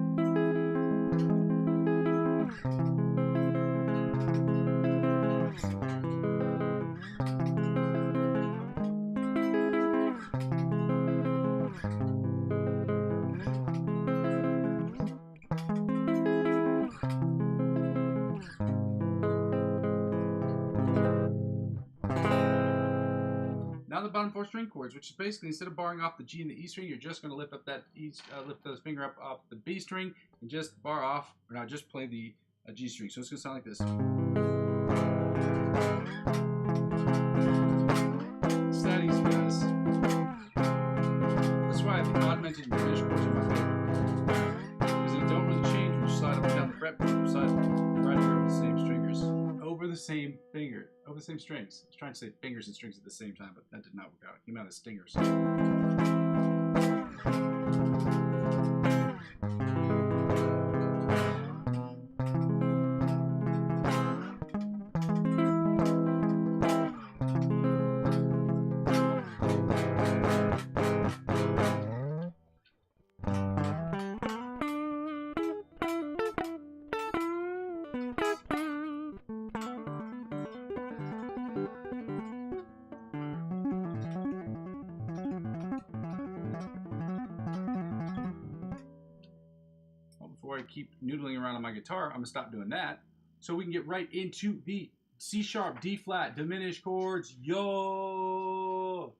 Now the bottom 4 string chords, which is basically instead of barring off the G and the E string, you're just going to lift up that lift the finger up off the B string and just bar off, or now just play the G string. So it's going to sound like this. It's that easy, guys. That's why the augmented and diminished chords are my favorite, because they don't really change when you slide up and down the fretboard. You slide right over the same stringers, over the same finger. Over the same strings. I was trying to say fingers and strings at the same time, but that did not work out. It came out as stingers. before I keep noodling around on my guitar, I'm going to stop doing that. So we can get right into the C sharp, D flat, diminished chords. Yo!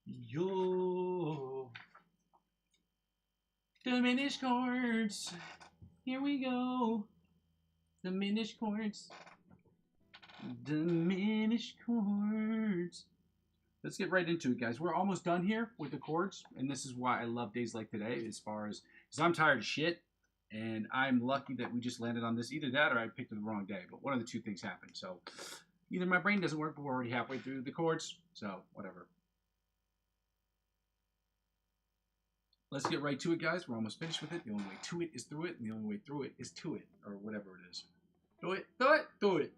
Yo! Diminished chords. Here we go. Diminished chords. Diminished chords. Let's get right into it, guys. We're almost done here with the chords, and this is why I love days like today, as far as, because I'm tired of shit, and I'm lucky that we just landed on this. Either that or I picked the wrong day, but one of the two things happened. So either my brain doesn't work, but we're already halfway through the chords, so whatever. Let's get right to it, guys. We're almost finished with it. The only way to it is through it, and the only way through it is to it, or whatever it is. Do it, do it, do it.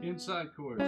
Inside chords.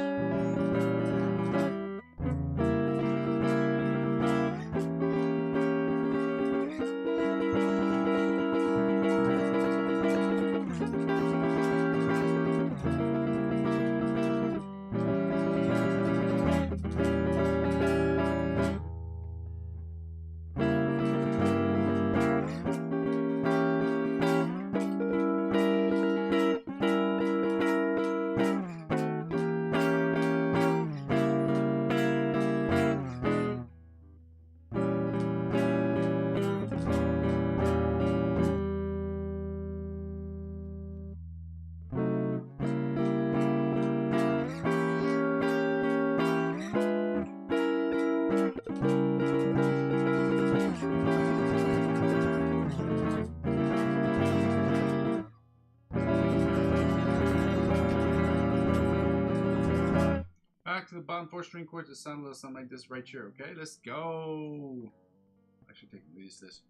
Back to the bottom 4 string chords that sound a little something like this right here, okay? Let's go. I should take this.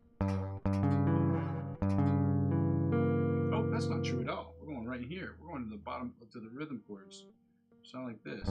Oh, that's not true at all. We're going right here. We're going to the bottom, to the rhythm chords. Sound like this.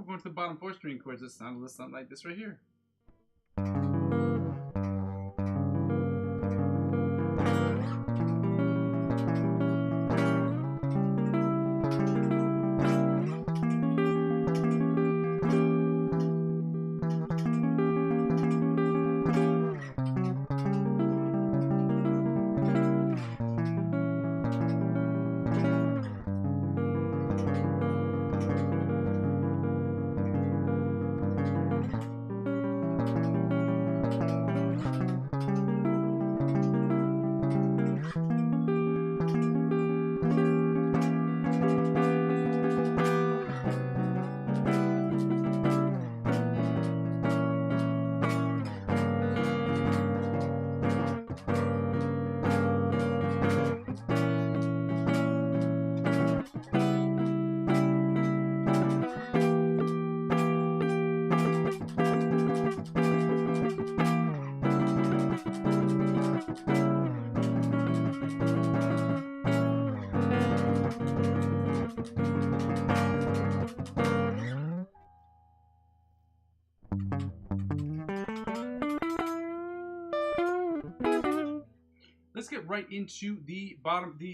Going to the bottom 4 string chords that sound a little something like this right here. let's get right into the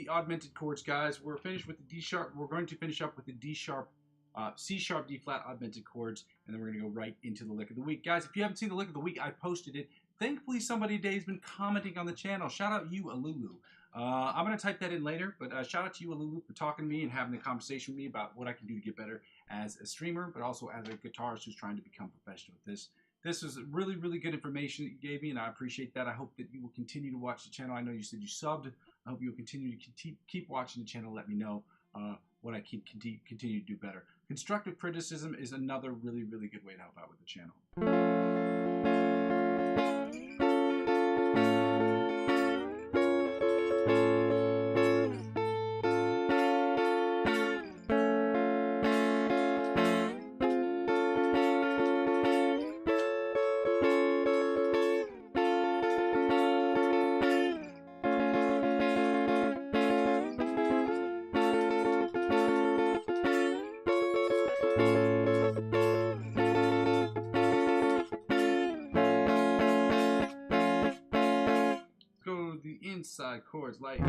augmented chords, guys. We're finished with the D sharp. We're going to finish up with the D sharp, C sharp, D flat augmented chords, and then we're going to go right into the lick of the week. Guys, if you haven't seen the lick of the week, I posted it. Thankfully, somebody today has been commenting on the channel. Shout out you, Alulu. I'm going to type that in later, but shout out to you, Alulu, for talking to me and having a conversation with me about what I can do to get better as a streamer, but also as a guitarist who's trying to become professional with this. This was really, really good information that you gave me, and I appreciate that. I hope that you will continue to watch the channel. I know you said you subbed. I hope you'll continue to keep watching the channel. Let me know what I can continue to do better. Constructive criticism is another really, really good way to help out with the channel. Inside chords like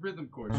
rhythm chords.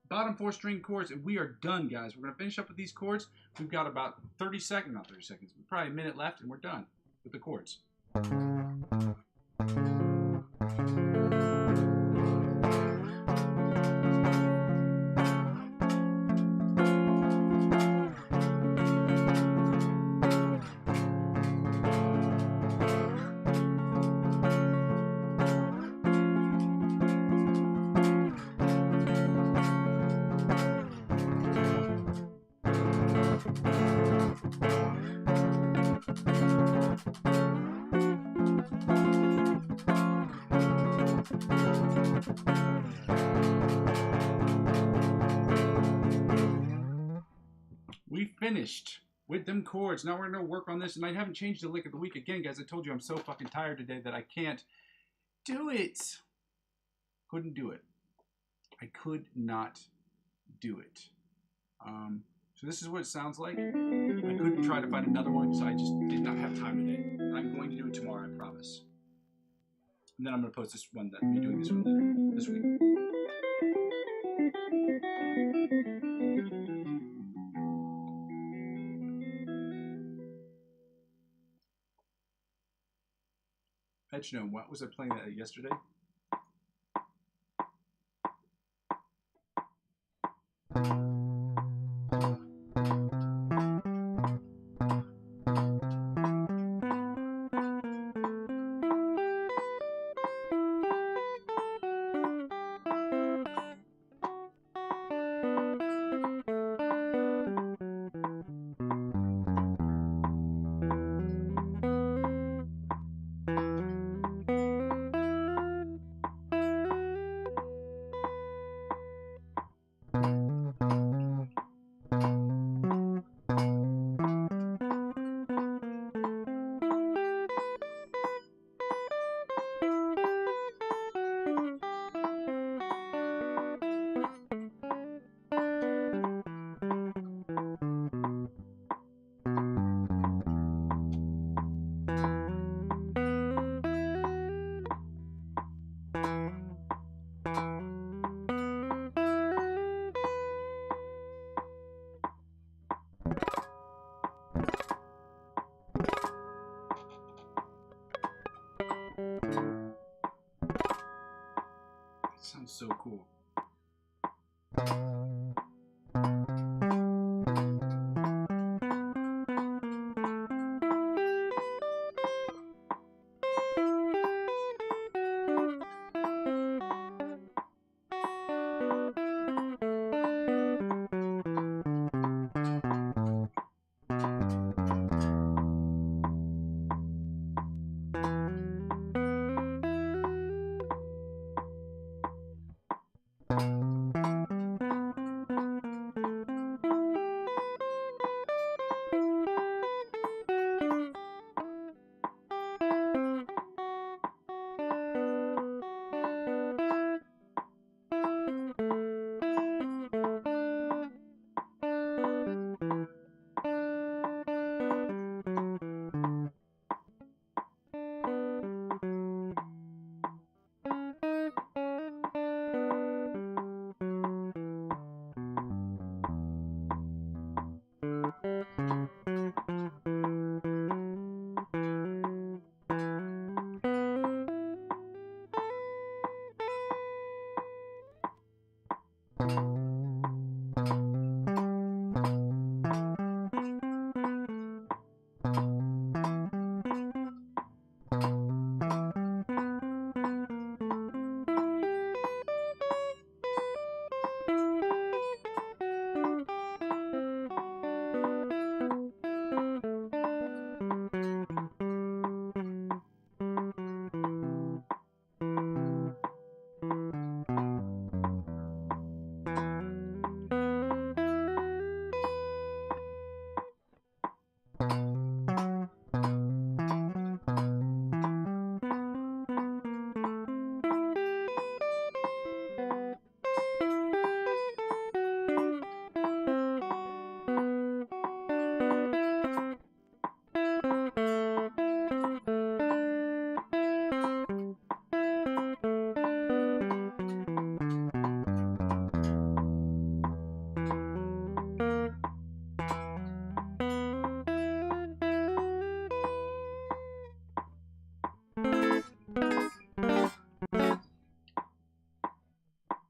Bottom 4 string chords, and we are done, guys. We're going to finish up with these chords. We've got about 30 seconds, not 30 seconds, probably a minute left, and we're done with the chords. We finished with them chords. Now we're going to work on this, and I haven't changed the lick of the week again, guys. I told you I'm so fucking tired today that I can't do it. Couldn't do it. I could not do it. So this is what it sounds like. I couldn't try to find another one because I just did not have time today. I'm going to do it tomorrow, I promise. And then I'm going to post this one, me doing this one this week. Metronome, what was I playing that yesterday? Sounds so cool.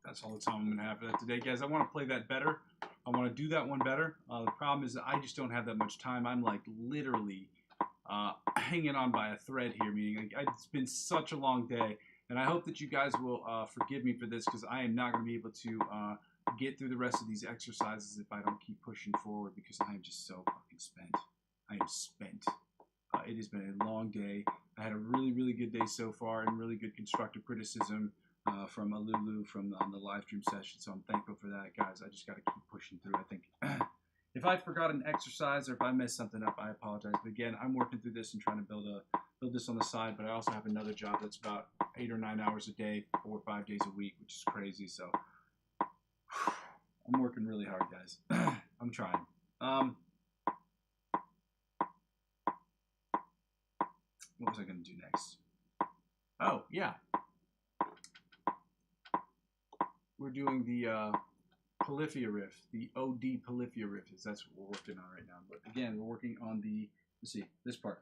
That's all the time I'm going to have for that today, guys. I want to play that better. I want to do that one better. The problem is that I just don't have that much time. I'm like literally hanging on by a thread here, meaning like, it's been such a long day. And I hope that you guys will forgive me for this, because I am not going to be able to get through the rest of these exercises if I don't keep pushing forward, because I am just so fucking spent. I am spent. It has been a long day. I had a really, really good day so far, and really good constructive criticism from Alulu on the live stream session, so I'm thankful for that, guys. I just got to keep pushing through. I think if I forgot an exercise or if I messed something up, I apologize. But again, I'm working through this and trying to build this on the side. But I also have another job that's about 8 or 9 hours a day, 4 or 5 days a week, which is crazy. So I'm working really hard, guys. I'm trying. What was I going to do next? Oh, yeah. We're doing the Polyphia riff, the OD Polyphia riff. That's what we're working on right now. But again, we're working on the, let's see, this part.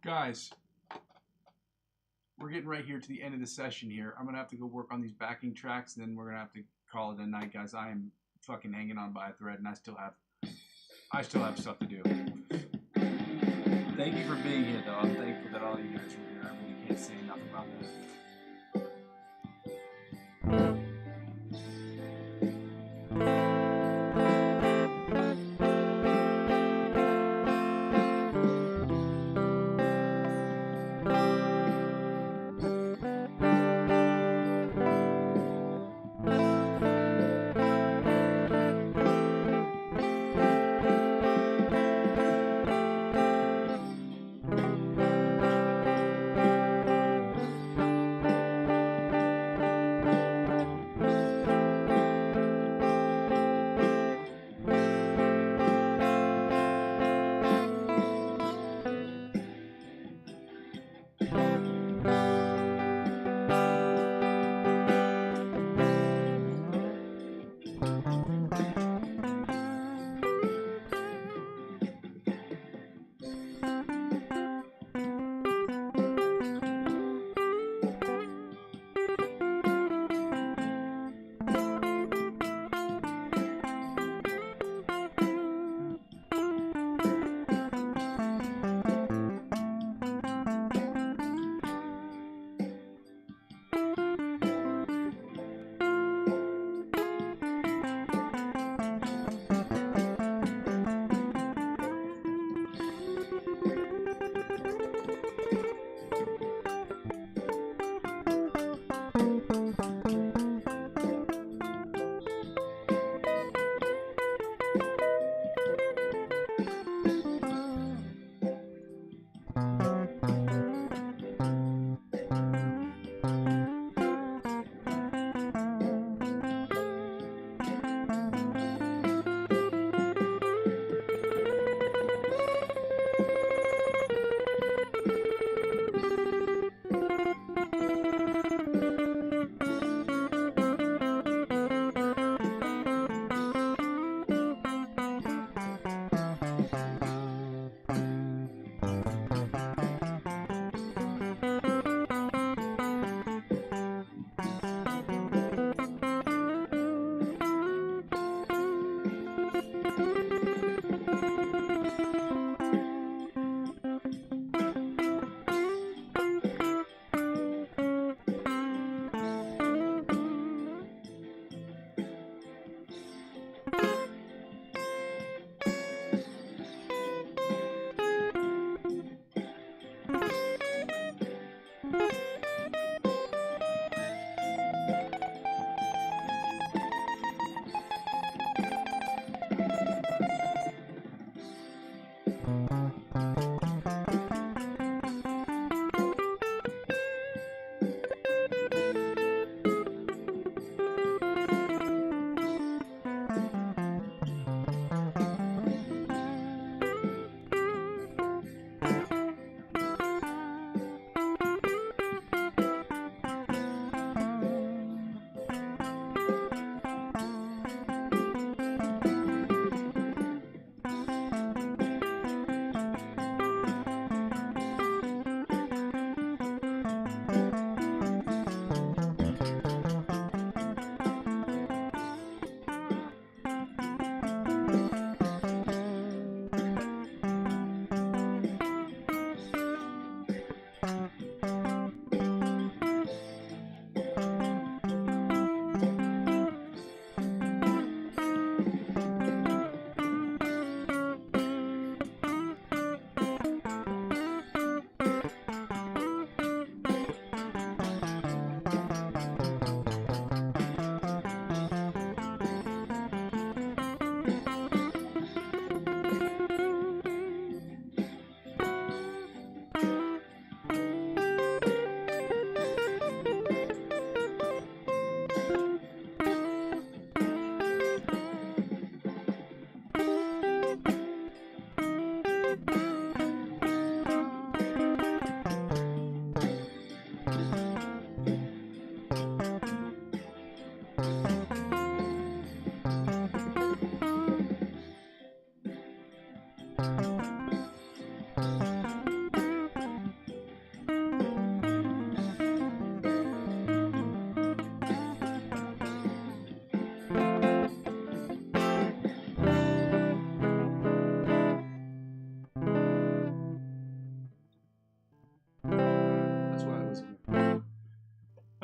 Guys, we're getting right here to the end of the session here. I'm going to have to go work on these backing tracks, and then we're going to have to call it a night, guys. I am fucking hanging on by a thread, and I still have stuff to do. Thank you for being here, though. I'm thankful that all you guys were here. I really can't say enough about that.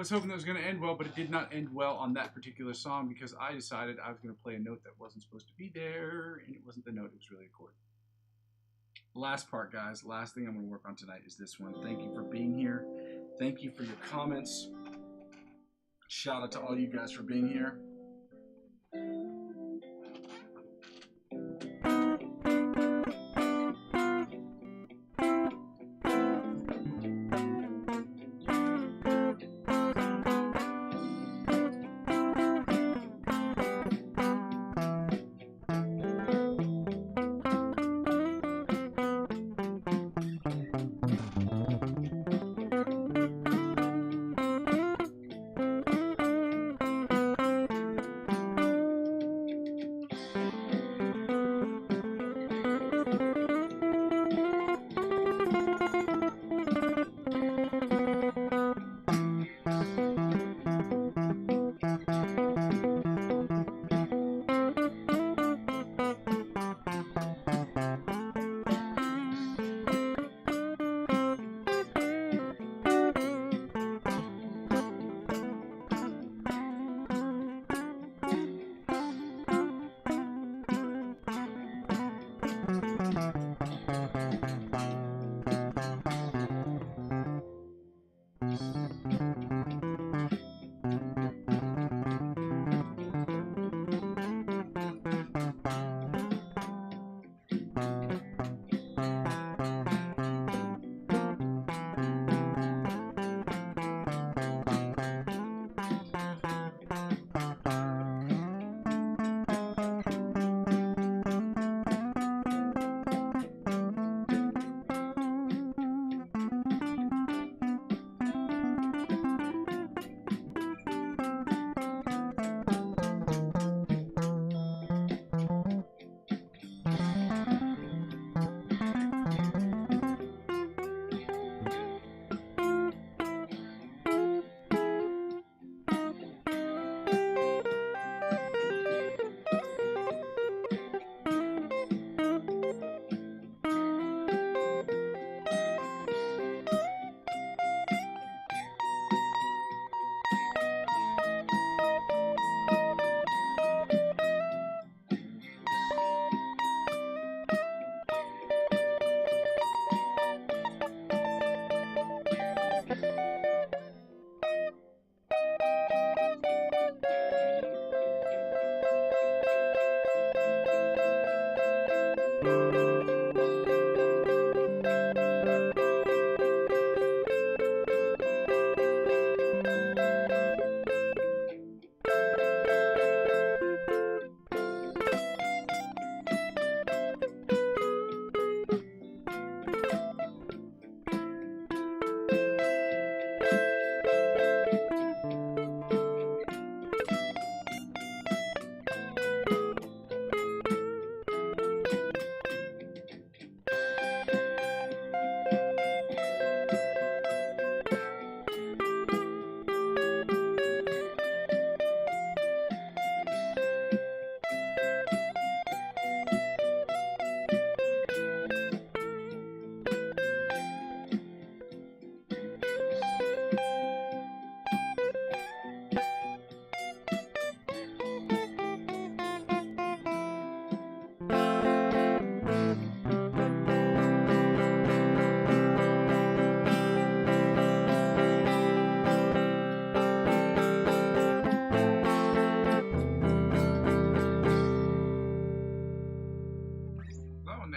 was hoping that was going to end well, but it did not end well on that particular song because I decided I was going to play a note that wasn't supposed to be there, and it wasn't the note, it was really a chord. Last part, guys, last thing I'm going to work on tonight is this one. Thank you for being here. Thank you for your comments. Shout out to all you guys for being here.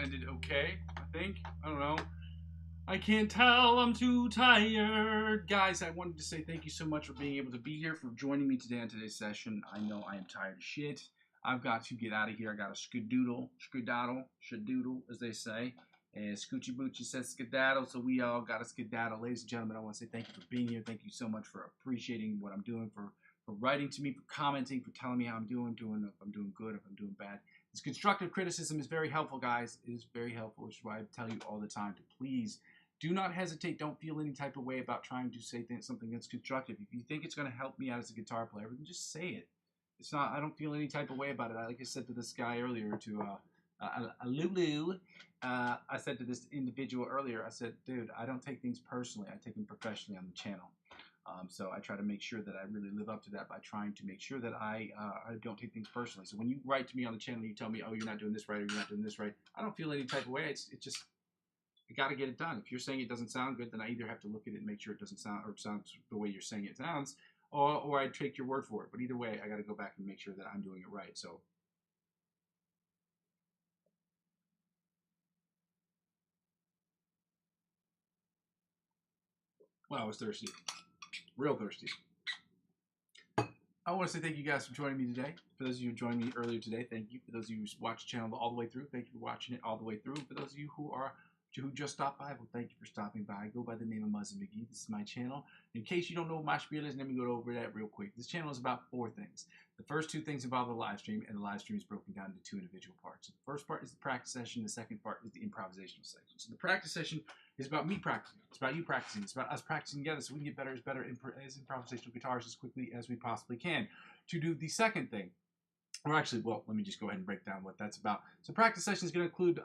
Ended okay, I think. I don't know. I can't tell. I'm too tired. Guys, I wanted to say thank you so much for being able to be here, for joining me today on today's session. I know I am tired of shit. I've got to get out of here. I got to skedaddle, as they say. And Scoochie Boochie says skedaddle, so we all got to skedaddle. Ladies and gentlemen, I want to say thank you for being here. Thank you so much for appreciating what I'm doing, for writing to me, for commenting, for telling me how I'm doing, if I'm doing good, if I'm doing bad. This constructive criticism is very helpful, guys. It is very helpful, which is why I tell you all the time to please do not hesitate. Don't feel any type of way about trying to say something that's constructive. If you think it's going to help me out as a guitar player, then just say it. It's not. I don't feel any type of way about it. Like I said to this guy earlier, to Lulu, I said to this individual earlier, I said, dude, I don't take things personally. I take them professionally on the channel. So I try to make sure that I really live up to that by trying to make sure that I don't take things personally. So when you write to me on the channel, you tell me, oh, you're not doing this right, or you're not doing this right, I don't feel any type of way. It's just, I got to get it done. If you're saying it doesn't sound good, then I either have to look at it and make sure it doesn't sound, or sounds the way you're saying it sounds, or I take your word for it. But either way, I got to go back and make sure that I'm doing it right. So. Well, I was thirsty. Real thirsty. I want to say thank you guys for joining me today. For those of you who joined me earlier today, thank you. For those of you who watched the channel all the way through, thank you for watching it all the way through. For those of you who just stopped by, well, thank you for stopping by. I go by the name of Muzzy McGee. This is my channel. In case you don't know what my spiel is, let me go over that real quick. This channel is about 4 things. The first 2 things involve the live stream, and the live stream is broken down into 2 individual parts. So the first part is the practice session. The second part is the improvisational section. So the practice session is about me practicing. It's about you practicing. It's about us practicing together so we can get better as improvisational guitarists as quickly as we possibly can. To do the second thing, or actually, well, let me just go ahead and break down what that's about. So practice session is going to include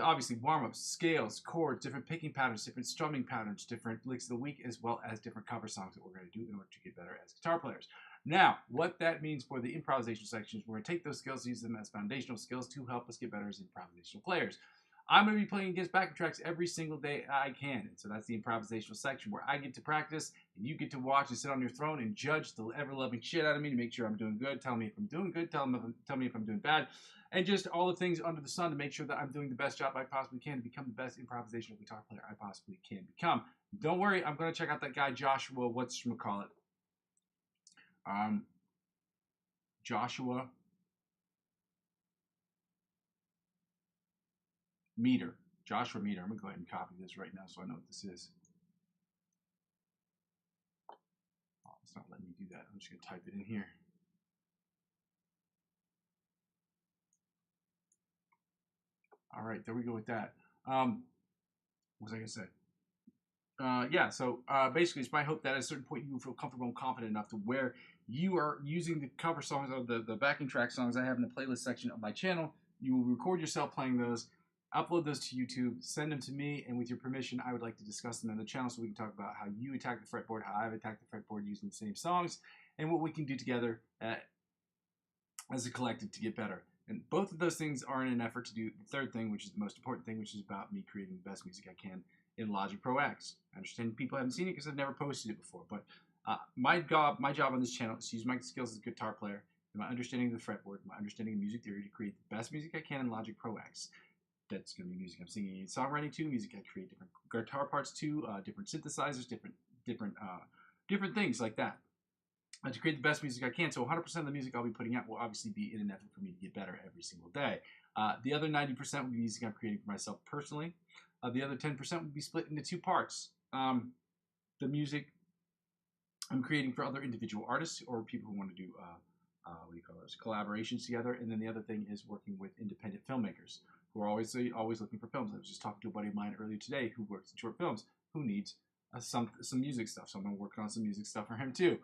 obviously warm-ups, scales, chords, different picking patterns, different strumming patterns, different licks of the week, as well as different cover songs that we're going to do in order to get better as guitar players. Now, what that means for the improvisation section is we're going to take those skills, use them as foundational skills to help us get better as improvisational players. I'm going to be playing against backing tracks every single day I can. And so that's the improvisational section where I get to practice and you get to watch and sit on your throne and judge the ever-loving shit out of me to make sure I'm doing good. Tell me if I'm doing good. Tell me if I'm doing bad. And just all the things under the sun to make sure that I'm doing the best job I possibly can to become the best improvisational guitar player I possibly can become. Don't worry, I'm going to check out that guy Joshua, Joshua Meter. Joshua Meter. I'm going to go ahead and copy this right now so I know what this is. Oh, it's not letting me do that. I'm just going to type it in here. All right, there we go with that. What was I going to say? Yeah, so basically it's my hope that at a certain point you will feel comfortable and confident enough to where you are using the cover songs or the backing track songs I have in the playlist section of my channel. You will record yourself playing those, upload those to YouTube, send them to me, and with your permission, I would like to discuss them on the channel so we can talk about how you attack the fretboard, how I've attacked the fretboard using the same songs, and what we can do together as a collective to get better. And both of those things are in an effort to do the third thing, which is the most important thing, which is about me creating the best music I can in Logic Pro X. I understand people haven't seen it because I've never posted it before, but my job on this channel is to use my skills as a guitar player and my understanding of the fretboard, my understanding of music theory to create the best music I can in Logic Pro X. That's going to be music I'm singing in songwriting to, music I create different guitar parts to, different synthesizers, different things like that. To create the best music I can. So 100% of the music I'll be putting out will obviously be in an effort for me to get better every single day. The other 90% will be music I'm creating for myself personally. The other 10% will be split into 2 parts. The music I'm creating for other individual artists or people who want to do collaborations together. And then the other thing is working with independent filmmakers who are always looking for films. I was just talking to a buddy of mine earlier today who works in short films who needs some music stuff. So I'm going to work on some music stuff for him too.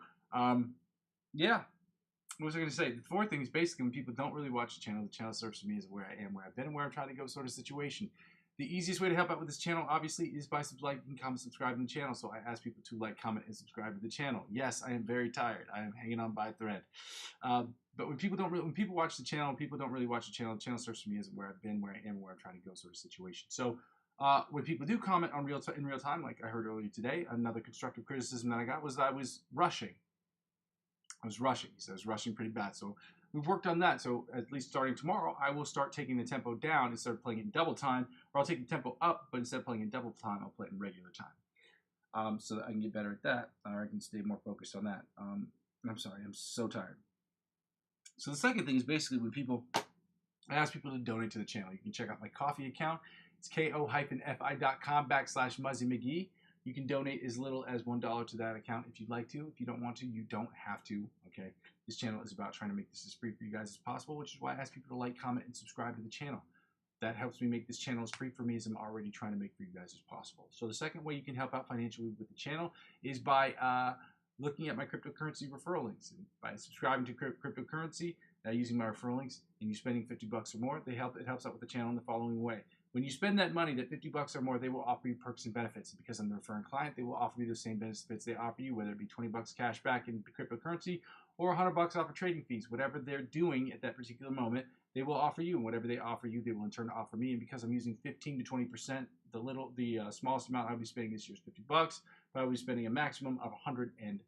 Yeah, what was I going to say? The 4th thing is basically when people don't really watch the channel serves for me as where I am, where I've been, and where I'm trying to go sort of situation. The easiest way to help out with this channel, obviously, is by liking, comment, subscribing to the channel. So I ask people to like, comment, and subscribe to the channel. Yes, I am very tired. I am hanging on by a thread. But when people watch the channel, people don't really watch the channel serves for me as where I've been, where I am, where I'm trying to go sort of situation. So when people do comment on in real time, like I heard earlier today, another constructive criticism that I got was that I was rushing. He said I was rushing pretty bad. So we've worked on that. So at least starting tomorrow, I will start taking the tempo down instead of playing it in double time, or I'll take the tempo up, but instead of playing in double time, I'll play it in regular time. So that I can get better at that, or I can stay more focused on that. I'm sorry, I'm so tired. So the second thing is basically when I ask people to donate to the channel. You can check out my Ko-fi account. It's ko-fi.com/Muzzy McGee. You can donate as little as $1 to that account if you'd like to. If you don't want to, you don't have to. Okay. This channel is about trying to make this as free for you guys as possible, which is why I ask people to like, comment, and subscribe to the channel. That helps me make this channel as free for me as I'm already trying to make for you guys as possible. So the second way you can help out financially with the channel is by looking at my cryptocurrency referral links. And by subscribing to cryptocurrency, using my referral links, and you spending $50 or more, it helps out with the channel in the following way. When you spend that money, that $50 or more, they will offer you perks and benefits. And because I'm the referring client, they will offer you the same benefits they offer you, whether it be $20 cash back in cryptocurrency or $100 off of trading fees. Whatever they're doing at that particular moment, they will offer you, and whatever they offer you, they will in turn offer me. And because I'm using 15 to 20%, the smallest amount I'll be spending this year is $50, but I'll be spending a maximum of $100.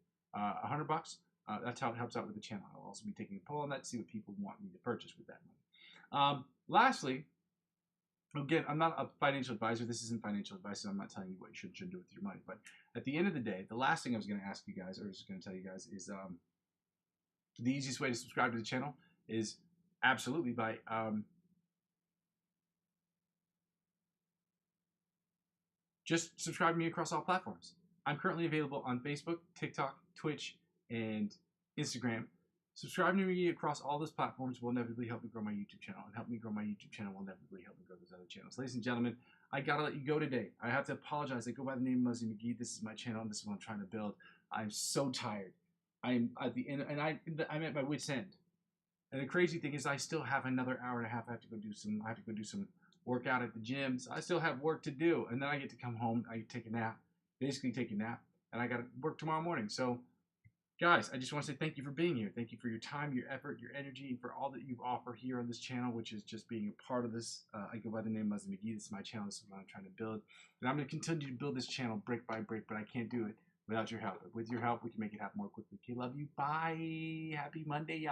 That's how it helps out with the channel. I'll also be taking a poll on that to see what people want me to purchase with that money. Lastly, again, I'm not a financial advisor. This isn't financial advice, so I'm not telling you what you should and shouldn't do with your money. But at the end of the day, the last thing I was going to ask you guys, or just going to tell you guys, is the easiest way to subscribe to the channel is absolutely by just subscribe to me across all platforms. I'm currently available on Facebook, TikTok, Twitch, and Instagram. Subscribing to me across all those platforms will inevitably help me grow my YouTube channel, and help me grow my YouTube channel will inevitably help me grow those other channels. Ladies and gentlemen, I gotta let you go today. I have to apologize. I go by the name Muzzy McGee. This is my channel, and this is what I'm trying to build. I'm so tired. I'm at the end, and I'm at my wit's end. And the crazy thing is, I still have another hour and a half. I have to go do some workout at the gym. So I still have work to do, and then I get to come home. I take a nap, basically take a nap, and I got to work tomorrow morning. So, guys, I just want to say thank you for being here. Thank you for your time, your effort, your energy, and for all that you offer here on this channel, which is just being a part of this. I go by the name Muzzy McGee. This is my channel. This is what I'm trying to build. And I'm going to continue to build this channel brick by brick, but I can't do it without your help. With your help, we can make it happen more quickly. Okay, love you. Bye. Happy Monday, y'all.